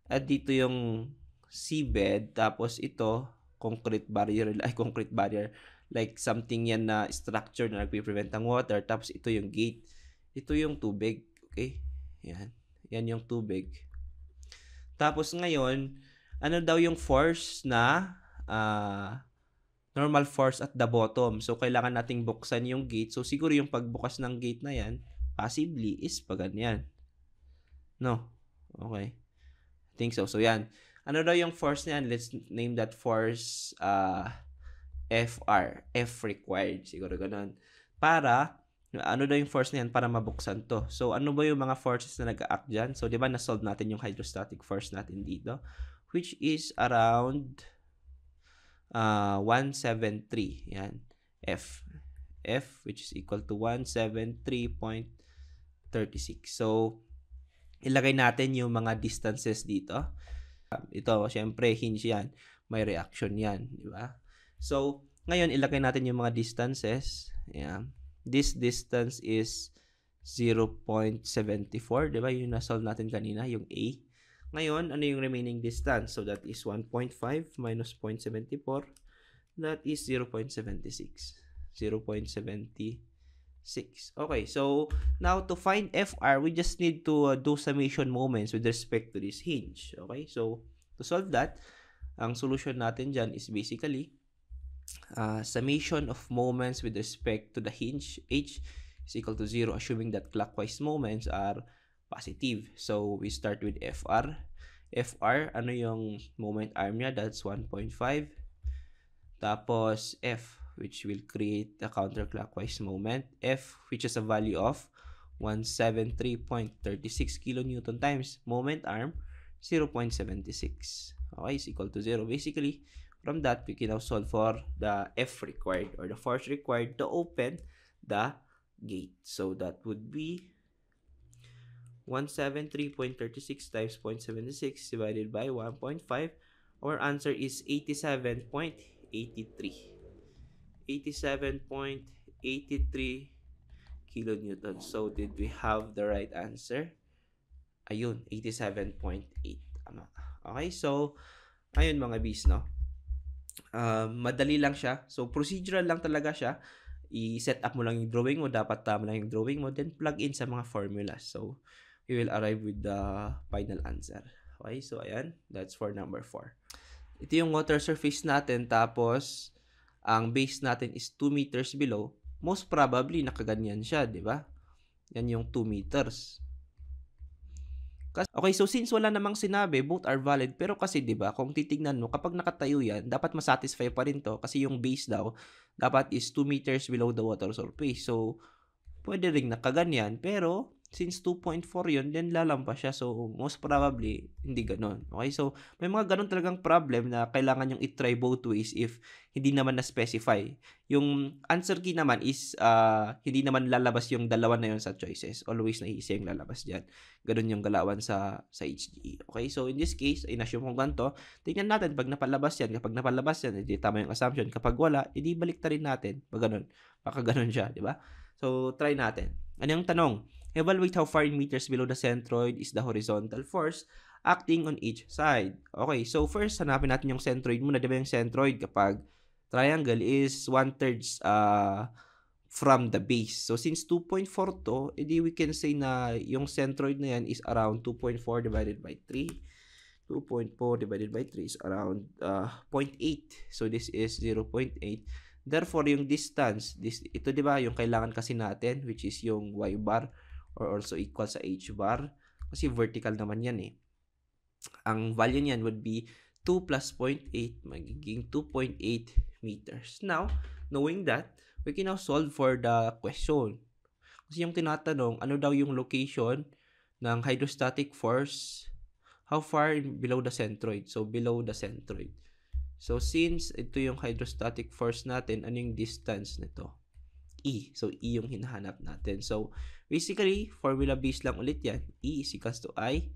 at dito yung seabed, tapos ito, concrete barrier, like something yan na structure na nagpiprevent ng water, tapos ito yung gate, ito yung tubig, okay? Yan yung tubig. Tapos ngayon, ano daw yung force na normal force at the bottom. So, kailangan nating buksan yung gate. So, siguro yung pagbukas ng gate na yan, possibly is pa ganyan. No? Okay. I think so. So, yan. Ano daw yung force niyan? Let's name that force FR. F required. Siguro ganun. Para, ano daw yung force niyan para mabuksan to? So, ano ba yung mga forces na nag-act dyan? So, di ba na-solve natin yung hydrostatic force natin dito? Which is around 173. Yan. F. F, which is equal to 173.36. So, ilagay natin yung mga distances dito. Ito, syempre, hinge yan. May reaction yan. Di ba? So, ngayon, ilagay natin yung mga distances. Ayan. This distance is 0.74. Di ba? Yung nasolve natin kanina, yung A. Ngayon, ano yung remaining distance? So, that is 1.5 minus 0.74. That is 0.76. 0.76. Okay, so now to find FR, we just need to do summation moments with respect to this hinge. Okay, so to solve that, ang solution natin dyan is basically summation of moments with respect to the hinge H is equal to 0, assuming that clockwise moments are positive. So we start with FR. FR, ano yung moment arm niya? That's 1.5. Tapos F, which will create a counterclockwise moment. F, which is a value of 173.36 kilonewton times moment arm 0.76. Okay, is equal to 0. Basically, from that, we can now solve for the F required or the force required to open the gate. So that would be 173.36 times 0.76 divided by 1.5. Our answer is 87.83. 87.83 kilonewton. So, did we have the right answer? Ayun, 87.8. Tama. Okay, so, ayun mga bis, no? Madali lang siya. So, procedural lang talaga siya. I-set up mo lang yung drawing mo. Dapat tama lang yung drawing mo. Then, plug in sa mga formulas. So, we will arrive with the final answer. Okay, so, ayan. That's for number 4. Ito yung water surface natin. Tapos, ang base natin is 2 meters below, most probably nakaganyan siya, di ba? Yan yung 2 meters. Okay, so since wala namang sinabi, both are valid, pero kasi di ba, kung titignan mo, kapag nakatayo yan, dapat masatisfy pa rin to kasi yung base daw, dapat is 2 meters below the water surface. So, pwede rin nakaganyan, pero since 2.4 yun, then lalampas siya. So, most probably, hindi ganon. Okay? So, may mga ganon talagang problem na kailangan yung i-try both ways if hindi naman na-specify. Yung answer key naman is hindi naman lalabas yung dalawa na yun sa choices. Always naiisa yung lalabas dyan. Ganon yung galawan sa HGE. Okay? So, in this case, in-assume kong ganito. Tingnan natin pag napalabas yan. Kapag napalabas yan, hindi tama yung assumption. Kapag wala, hindi balik ta rin natin. Pag ganon. Baka ganon siya. Di ba? So, try natin. Ano yung tanong? Evaluate how far in meters below the centroid is the horizontal force acting on each side. Okay, so first, hanapin natin yung centroid muna. Diba yung centroid kapag triangle is 1/3 from the base. So, since 2.4 to, edi we can say na yung centroid na yan is around 2.4 divided by 3. 2.4 divided by 3 is around 0.8. So, this is 0.8. Therefore, yung distance, ito diba yung kailangan kasi natin, which is yung y bar or also equal sa h bar. Kasi vertical naman yan eh. Ang value niyan would be 2 plus 0.8 magiging 2.8 meters. Now, knowing that, we can now solve for the question. Kasi yung tinatanong, ano daw yung location ng hydrostatic force, how far below the centroid? So, below the centroid. So, since ito yung hydrostatic force natin, ano yung distance nito? E. So, E yung hinahanap natin. So, basically, formula based lang ulit yan. E is equals to I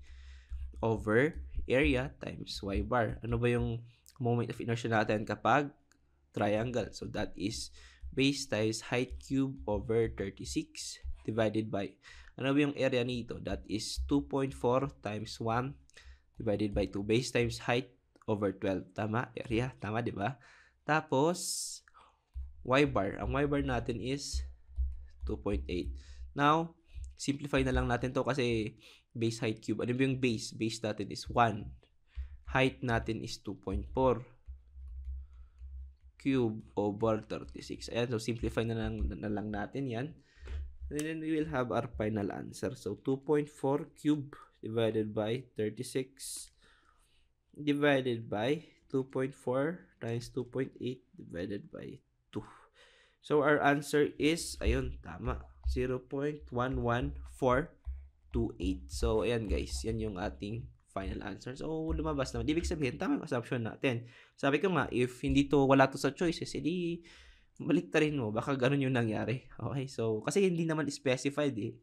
over area times y bar. Ano ba yung moment of inertia natin kapag triangle? So, that is base times height cube over 36 divided by, ano ba yung area nito? That is 2.4 times 1 divided by 2. Base times height over 12. Tama? Area. Tama, di ba? Tapos, y bar. Ang y bar natin is 2.8. Now, simplify na lang natin to kasi base height cube. Ano ba yung base? Base natin is 1. Height natin is 2.4. Cube over 36. Ayan, so simplify na lang natin yan. And then we will have our final answer. So, 2.4 cube divided by 36 divided by 2.4 times 2.8 divided by 2. So, our answer is, ayun, tama, 0.11428. So, ayan guys, yan yung ating final answer. So, lumabas naman. Ibig sabihin, tama yung assumption natin. Sabi ko nga, if wala to sa choices, edi baliktarin mo. Baka ganun yung nangyari. Okay? So, kasi hindi naman specified eh.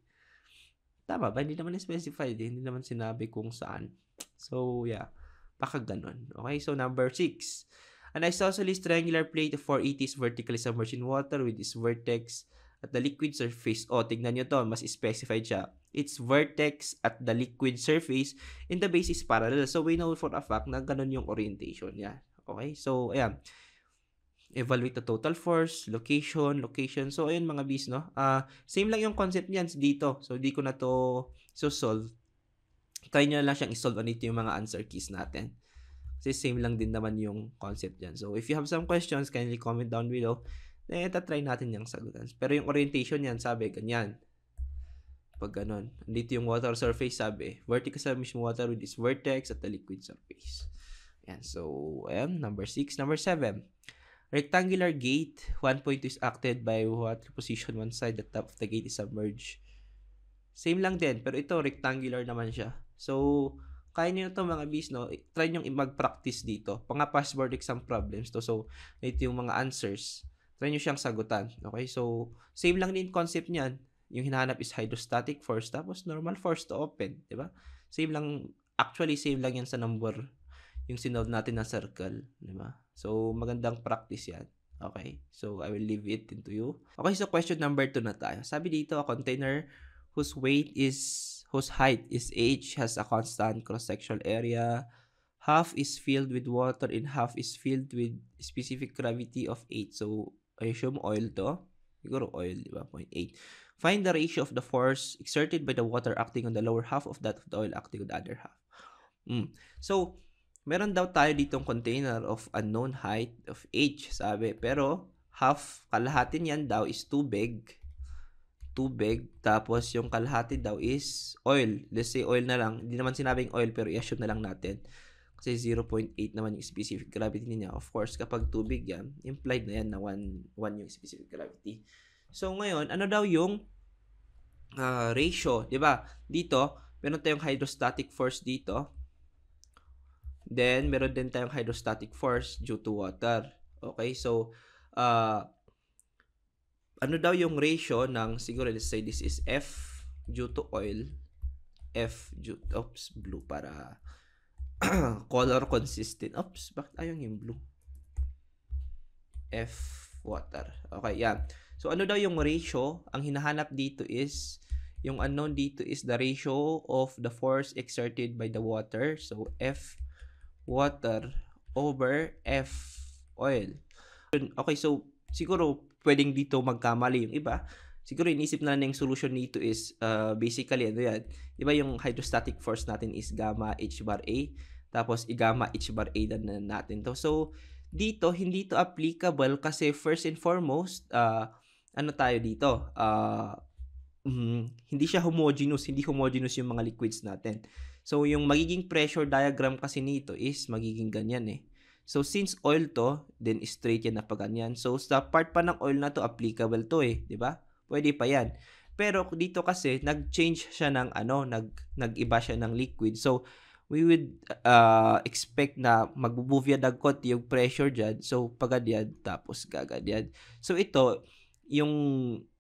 Tama ba? Hindi naman specified eh. Hindi naman sinabi kung saan. So, yeah. Baka ganun. Okay? So, number 6. An isosceles triangular plate of 480 is vertically submerged in water with its vertex at the liquid surface. O, tignan nyo to. Mas specified siya. Its vertex at the liquid surface in the base is parallel. So, we know for a fact na ganun yung orientation niya. Okay? So, ayan. Evaluate the total force, location. So, ayun mga bis, no? Same lang yung concept niyan dito. So, di ko na to solve. Try nyo lang siyang isolve dito yung mga answer keys natin. Kasi same lang din naman yung concept dyan. So, if you have some questions, kindly comment down below. Try natin yung sagutan. Pero yung orientation yan, sabi, ganyan. Pag ganun. Dito yung water surface, sabi, vertical submersion water with its vertex at the liquid surface. Ayan. So, ayan. Number 6. Number 7. Rectangular gate, 1 point is acted by water position one side, the top of the gate is submerged. Same lang din, pero ito rectangular naman siya. So, kaya nyo ito mga bis, no? Try nyo mag-practice dito. Mga past board exam problems to. So, ito yung mga answers. Try nyo siyang sagutan. Okay? So, same lang din concept niyan. Yung hinahanap is hydrostatic force, tapos normal force to open. Diba? Same lang, actually same lang yan sa number yung sinod natin na circle. Diba? So, magandang practice yan. Okay? So, I will leave it into you. Okay, so question number 2 na tayo. Sabi dito, a container whose height is h has a constant cross-sectional area. Half is filled with water and half is filled with specific gravity of 8. So, I assume oil to. Siguro oil, diba? 0.8. Find the ratio of the force exerted by the water acting on the lower half of that of the oil acting on the other half. So, meron daw tayo ditong container of unknown height of h, sabi. Pero, kalahati niyan daw is tubig. Tapos, yung kalahati daw is oil. Let's say oil na lang. Hindi naman sinabing oil, pero i-assume na lang natin. Kasi 0.8 naman yung specific gravity niya. Of course, kapag tubig yan, implied na yan na 1 yung specific gravity. So, ngayon, ano daw yung ratio? Diba? Dito, meron tayong hydrostatic force dito. Then, meron din tayong hydrostatic force due to water. Okay? So, ano daw yung ratio ng, siguro, let's say this is F due to oil. Blue para color consistent. Bakit ayaw yung blue? F, water. Okay, yeah. So, ano daw yung ratio? Ang hinahanap dito is, yung unknown dito is the ratio of the force exerted by the water. So, F water over F oil. Okay, so siguro pwedeng dito magkamali yung iba. Siguro inisip na yung solution nito is basically ano yan. Diba yung hydrostatic force natin is gamma H bar A. Tapos i-gamma H bar A na natin to. So dito hindi to applicable kasi first and foremost ano tayo dito? Hindi siya homogeneous. Hindi homogeneous yung mga liquids natin. So, yung magiging pressure diagram kasi nito is magiging ganyan eh. So, since oil to, then straight yan na pa ganyan. So, sa part pa ng oil na to, applicable to eh. Diba? Pwede pa yan. Pero, dito kasi, nag-change siya ng nag-iba siya ng liquid. So, we would expect na magbubove yan dagkot yung pressure dyan. So, pagadyad, tapos gagadyad. So, ito, yung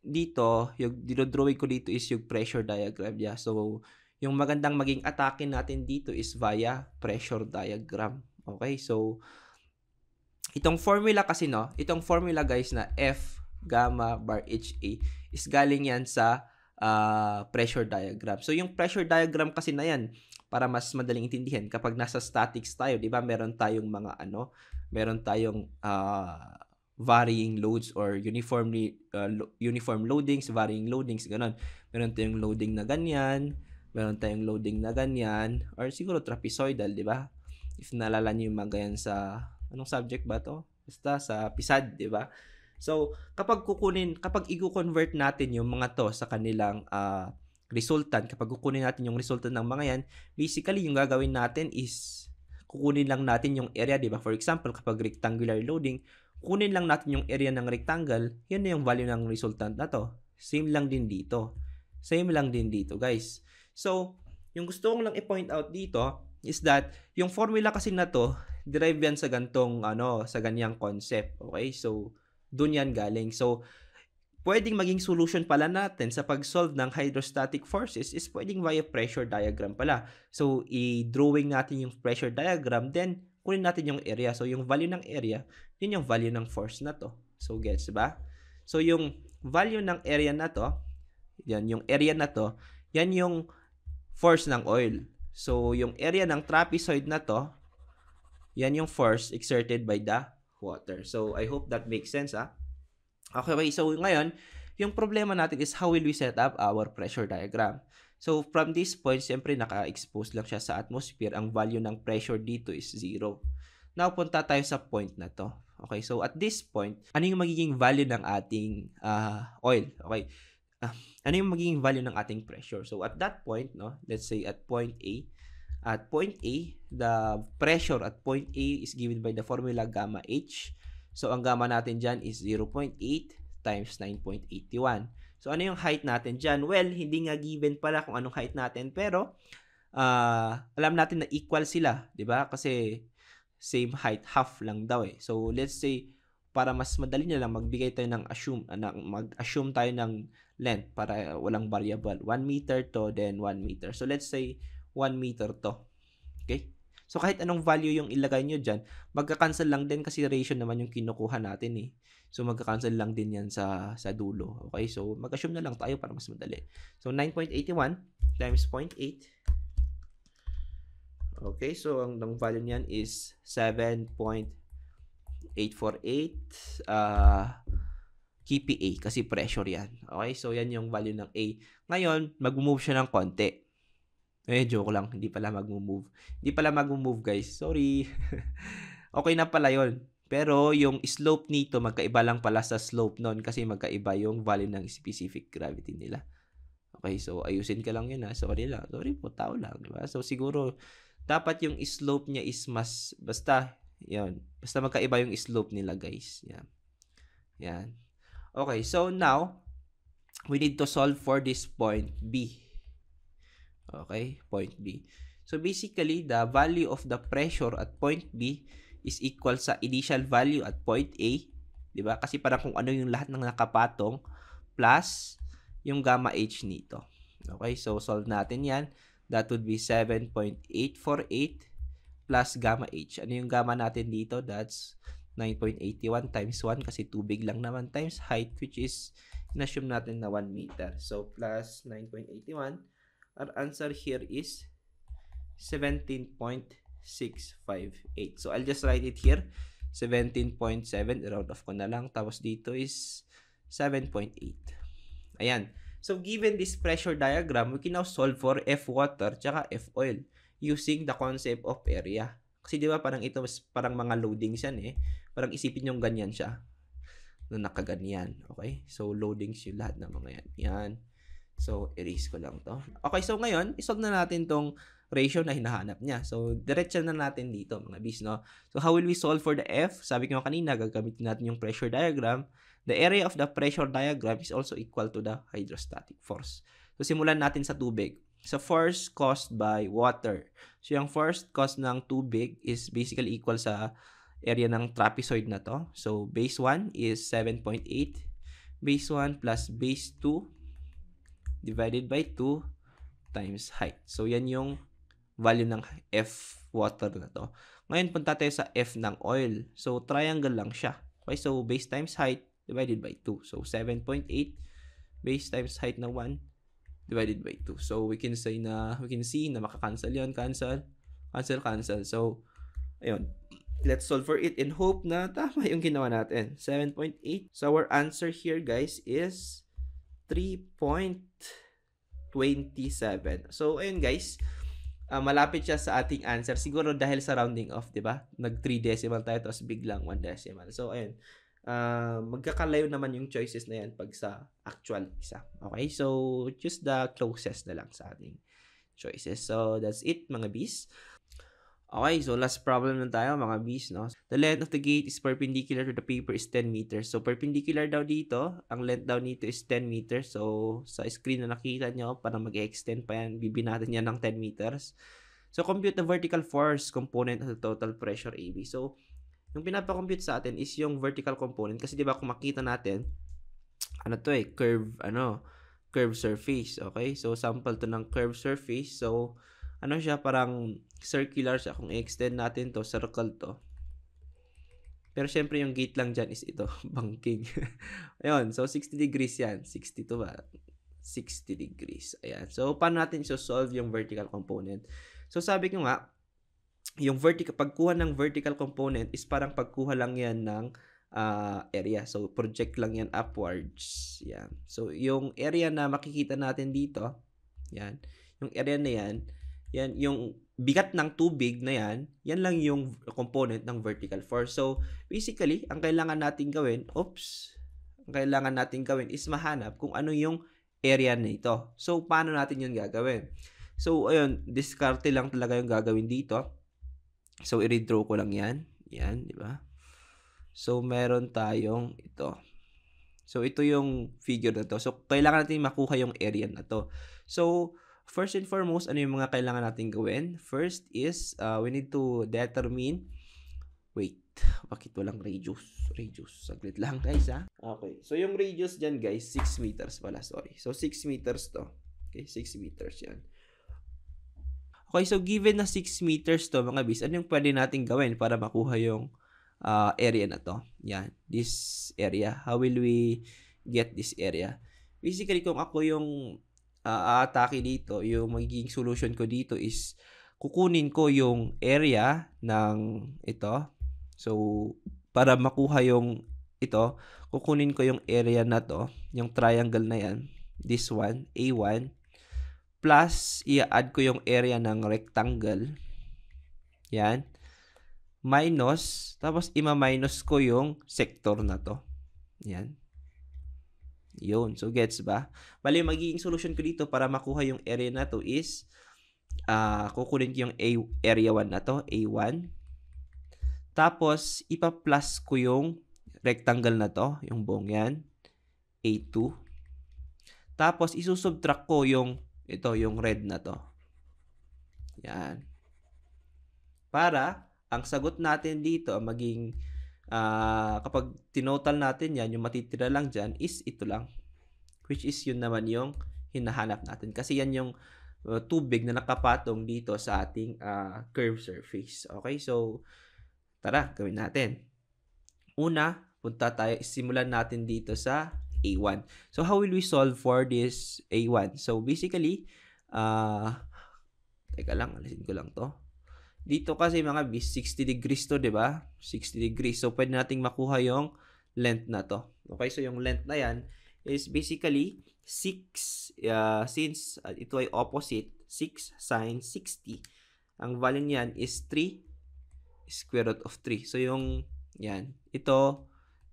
dito, yung dinodrawing ko dito is yung pressure diagram niya. So, yung magandang maging atake natin dito is via pressure diagram. Okay? So, itong formula kasi, no? Itong formula, guys, na F gamma bar HA is galing yan sa pressure diagram. So, yung pressure diagram kasi na yan, para mas madaling intindihan, kapag nasa statics tayo, di ba, meron tayong mga meron tayong varying loads or uniform loadings, varying loadings, ganun. Meron tayong loading na ganyan, meron tayong loading na ganyan, or siguro trapezoidal, di ba? If naalala niyo yung mga ganyan sa, anong subject ba to? Basta sa PSAD, di ba? So, kapag i-convert natin yung mga to sa kanilang resultant, kapag kukunin natin yung resultant ng mga yan, basically, yung gagawin natin is, kukunin lang natin yung area, di ba? For example, kapag rectangular loading, kukunin lang natin yung area ng rectangle, yan na yung value ng resultant na to. Same lang din dito. Guys. So, yung gusto kong lang i-point out dito, is that yung formula kasi na to, derive yan sa gantong sa ganyang concept. Okay? So, dun yan galing. So, pwedeng maging solution pala natin sa pag-solve ng hydrostatic forces is pwedeng via pressure diagram pala. So, i-drawing natin yung pressure diagram, then kunin natin yung area. So, yung value ng area, yun yung value ng force na to. So, gets ba? So, yung value ng area na to, yan, yung area na to, yan yung force ng oil. So, yung area ng trapezoid na to, yan yung force exerted by the water. So, I hope that makes sense, Okay, so ngayon, yung problema natin is how will we set up our pressure diagram? So, from this point, siyempre naka-expose lang siya sa atmosphere. Ang value ng pressure dito is 0. Now, punta tayo sa point na to. Okay, so at this point, ano yung magiging value ng ating oil? Okay, ano yung magiging value ng ating pressure? So, at that point, let's say at point A, the pressure at point A is given by the formula gamma H. So, ang gamma natin dyan is 0.8 times 9.81. So, ano yung height natin dyan? Well, hindi nga given pala kung anong height natin, pero alam natin na equal sila, di ba? Kasi same height, half lang daw eh. So, let's say, para mas madali na lang, mag-assume tayo ng length para walang variable. 1 meter to, then 1 meter. So, let's say, 1 meter to. Okay? So, kahit anong value yung ilagay nyo dyan, magka-cancel lang din kasi ratio naman yung kinukuha natin eh. So, magka-cancel lang din yan sa dulo. Okay? So, mag-assume na lang tayo para mas madali. So, 9.81 times 0.8. Okay? So, ang value niyan is 7.848 kPa kasi pressure yan. Okay? So, yan yung value ng A. Ngayon, mag-move siya ng konti. Joke lang. Hindi pala mag-move. Hindi pala mag-move, guys. Sorry. Okay na pala yun. Pero, yung slope nito, magkaiba lang pala sa slope nun kasi magkaiba yung value ng specific gravity nila. Okay? So, ayusin ka lang yun ha. Sorry lang. Sorry po, tao lang. Diba? So, siguro, dapat yung slope niya is mas, basta magkaiba yung slope nila, guys. Yan. Okay, so now, we need to solve for this point B. Okay, point B. So, basically, the value of the pressure at point B is equal sa initial value at point A. Diba? Kasi parang kung ano yung lahat ng nakapatong plus yung gamma H nito. Okay, so solve natin yan. That would be 7.848 plus gamma H. Ano yung gamma natin dito? That's 9.81 times 1 kasi tubig lang naman times height which is in-assume natin na 1 meter. So, plus 9.81. Our answer here is 17.658. So, I'll just write it here. 17.7. Round off ko na lang. Tapos dito is 7.8. Ayan. So, given this pressure diagram, we can now solve for F water tsaka F oil using the concept of area. Kasi di ba parang ito, parang mga loadings yan eh. Parang isipin yung ganyan siya. Na nakaganyan. Okay? So, loadings yung lahat ng mga yan. Yan. So, erase ko lang to. Okay, so ngayon, isolve na natin tong ratio na hinahanap niya. So, diretso na natin dito, mga bis, no? So, how will we solve for the F? Sabi ko kanina, gagamitin natin yung pressure diagram. The area of the pressure diagram is also equal to the hydrostatic force. So, simulan natin sa tubig. So, force caused by water. So, yung force caused ng tubig is basically equal sa area ng trapezoid na to. So, base 1 is 7.8. Base 1 plus base 2 divided by 2 times height. So, yan yung value ng F water na to. Ngayon, punta tayo sa F ng oil. So, triangle lang siya. Okay, so base times height divided by 2. So, 7.8 base times height na 1 divided by 2. So, we can see na makakancel yun. Cancel. So, ayun. Let's solve for it and hope na tama yung ginawa natin. 7.8. So, our answer here, guys, is 3.27. So, ayun guys, malapit siya sa ating answer. Siguro dahil sa rounding off, di ba? Nag 3 decimal tayo, tapos biglang 1 decimal. So, ayun. Magkakalayo naman yung choices na yan pag sa actual isa. Okay? So, choose the closest na lang sa ating choices. So, that's it, mga bees. Okay, so last problem na tayo mga bees, no? The length of the gate is perpendicular to the paper is 10 meters. So, perpendicular daw dito. Ang length daw nito is 10 meters. So, sa screen na nakita nyo, parang mag-extend pa yan. Bibinatin yan ng 10 meters. So, compute the vertical force component of the total pressure AB. So, yung pinapa-compute sa atin is yung vertical component kasi 'di ba kung makita natin ano to curve surface, okay? So sample to ng curve surface. So ano siya, parang circular siya. Kung i-extend natin to, circle to. Pero syempre yung gate lang dyan is ito, banking. Ayun, so 60 degrees yan. 62 ba? 60 degrees. Ayan. So paano natin i-solve yung vertical component? So sabi ko nga, yung pagkuha ng vertical component is parang pagkuha lang yan ng area. So, project lang yan upwards. Yan. So, yung area na makikita natin dito, yan. Yung area na yan yung bigat ng tubig na yan lang yung component ng vertical force. So, basically, ang kailangan natin gawin is mahanap kung ano yung area nito. So, paano natin yun gagawin? So, ayun, diskarte lang talaga yung gagawin dito. So, i-redraw ko lang yan. Yan, di ba? So, meron tayong ito. So, ito yung figure na to. So, kailangan natin makuha yung area na to. So, first and foremost, ano yung mga kailangan natin gawin? First is, we need to determine, bakit walang radius? Saglit lang guys ha. Okay, so yung radius dyan guys, 6 meters pala, sorry. So, 6 meters to. Okay, 6 meters yan. Okay, so given na 6 meters to mga bis, ano yung pwede natin gawin para makuha yung area na to? Yan, this area. How will we get this area? Basically, kung ako yung aatake dito, yung magiging solution ko dito is kukunin ko yung area ng ito. So, para makuha yung ito, kukunin ko yung area na to, yung triangle na yan, this one, A1, plus, i-add ko yung area ng rectangle. Yan. Minus, tapos ima-minus ko yung sector na to. Yan. Yun. So, gets ba? Bali, magiging solution ko dito para makuha yung area na to is, kukunin ko yung area 1 na to, A1. Tapos, ipa-plus ko yung rectangle na to, yung buong yan, A2. Tapos, isusubtract ko yung yung red na to. Yan. Para, ang sagot natin dito, maging, kapag tinotal natin yan, yung matitira lang dyan, is ito lang. Which is yun naman yung hinahanap natin. Kasi yan yung tubig na nakapatong dito sa ating curved surface. Okay, so, tara, gawin natin. Una, punta tayo, simulan natin dito sa A1. So, how will we solve for this A1? So, basically, teka lang, alisin ko lang to. Dito kasi mga bis, 60 degrees to, di ba? 60 degrees. So, pwede nating makuha yung length na to. Okay, so yung length na yan is basically 6, since ito ay opposite, 6 sine 60. Ang value niyan is 3 square root of 3. So, yung, yan, ito,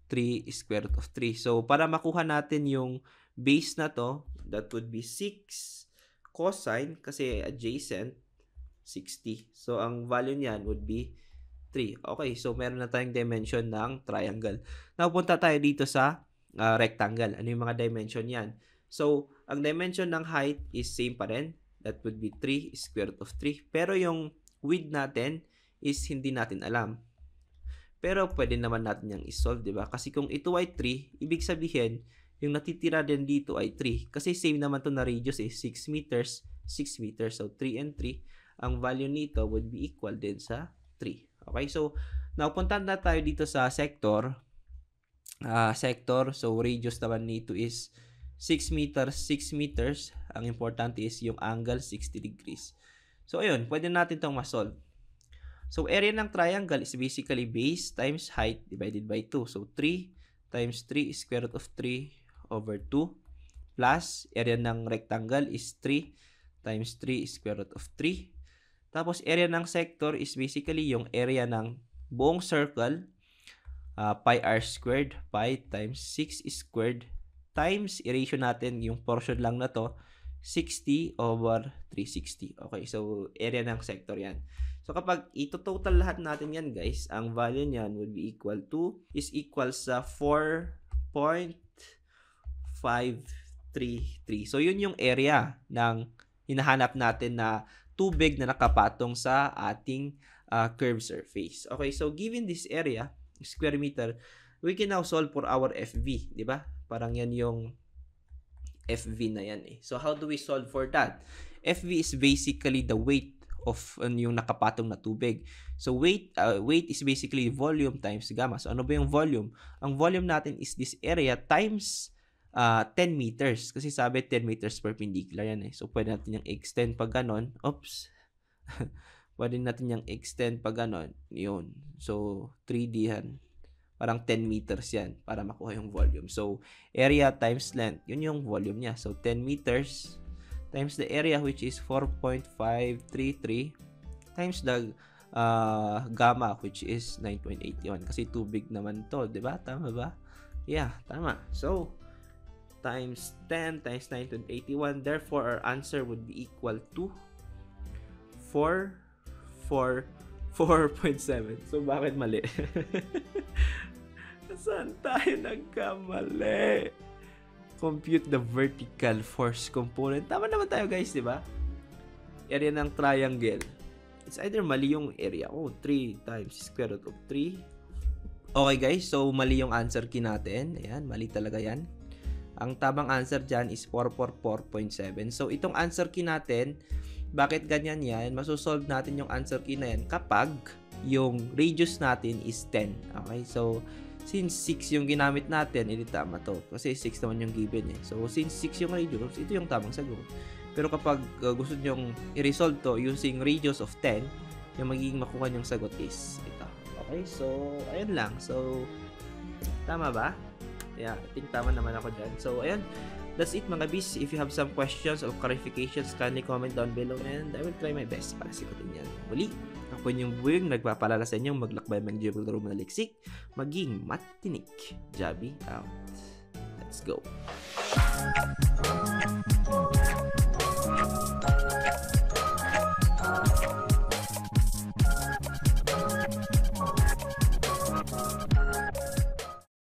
3 square root of 3. So, para makuha natin yung base na to, that would be 6 cosine, kasi adjacent, 60. So, ang value niyan would be 3. Okay, so meron na tayong dimension ng triangle. Now, punta tayo dito sa rectangle. Ano yung mga dimension yan? So, ang dimension ng height is same pa rin. That would be 3 square root of 3. Pero yung width natin is hindi natin alam. Pero pwede naman natin yung isolve, di ba? Kasi kung ito ay 3, ibig sabihin, yung natitira din dito ay 3. Kasi same naman to na radius is 6 meters, 6 meters. So, 3 and 3, ang value nito would be equal din sa 3. Okay, so, napunta na tayo dito sa sector. So, radius naman nito is 6 meters, 6 meters. Ang importante is yung angle 60 degrees. So, ayun, pwede natin itong masolve. So, area ng triangle is basically base times height divided by 2. So, 3 times 3 is square root of 3 over 2 plus area ng rectangle is 3 times 3 is square root of 3. Tapos, area ng sector is basically yung area ng buong circle, pi r squared, pi times 6 squared times, i-ratio natin yung portion lang na to, 60 over 360. Okay, so area ng sector yan. So, kapag ito-total lahat natin yan, guys, ang value niyan would be equal sa 4.533. So, yun yung area ng hinahanap natin na tubig na nakapatong sa ating curved surface. Okay, so given this area, square meter, we can now solve for our FV, di ba? Parang yan yung FV na yan eh. So how do we solve for that? FV is basically the weight of yung nakapatong na tubig. So weight is basically volume times gamma. So ano ba yung volume? Ang volume natin is this area times 10 meters. Kasi sabi 10 meters perpendicular yan eh. So pwede natin yung extend pag ganon. Oops. Pwede natin yung extend pag ganon. Yun. So 3D yan. Parang 10 meters yan para makuha yung volume. So, area times length, yun yung volume niya. So, 10 meters times the area which is 4.533 times the gamma which is 9.81. Kasi tubig naman to, di ba? Tama ba? Yeah, tama. So, times 10 times 9.81. Therefore, our answer would be equal to 4.7. So, bakit mali? Saan tayo nagkamali? Compute the vertical force component. Tama naman tayo guys, di ba? Area ng triangle. It's either mali yung area. 3 times square root of 3. Okay guys, so mali yung answer key natin. Ayan, mali talaga yan. Ang tamang answer dyan is 444.7. So, itong answer key natin, bakit ganyan yan? Masosolve natin yung answer key na yan kapag yung radius natin is 10. Okay? So, since 6 yung ginamit natin, hindi tama to. Kasi 6 naman yung given eh. So, since 6 yung radius, ito yung tamang sagot. Pero kapag gusto nyong i-resolve to using radius of 10, yung magiging makuha nyong sagot is ito. Okay? So, ayun lang. So, tama ba? Yeah, I think tama naman ako dyan. So, ayun. That's it mga bis. If you have some questions or clarifications, kindly comment down below and I will try my best para sagutin yan. Muli, ako yung buwing nagpapalala sa inyong maglakbay ng geometry na liksik, maging matinik. Jabi out. Let's go.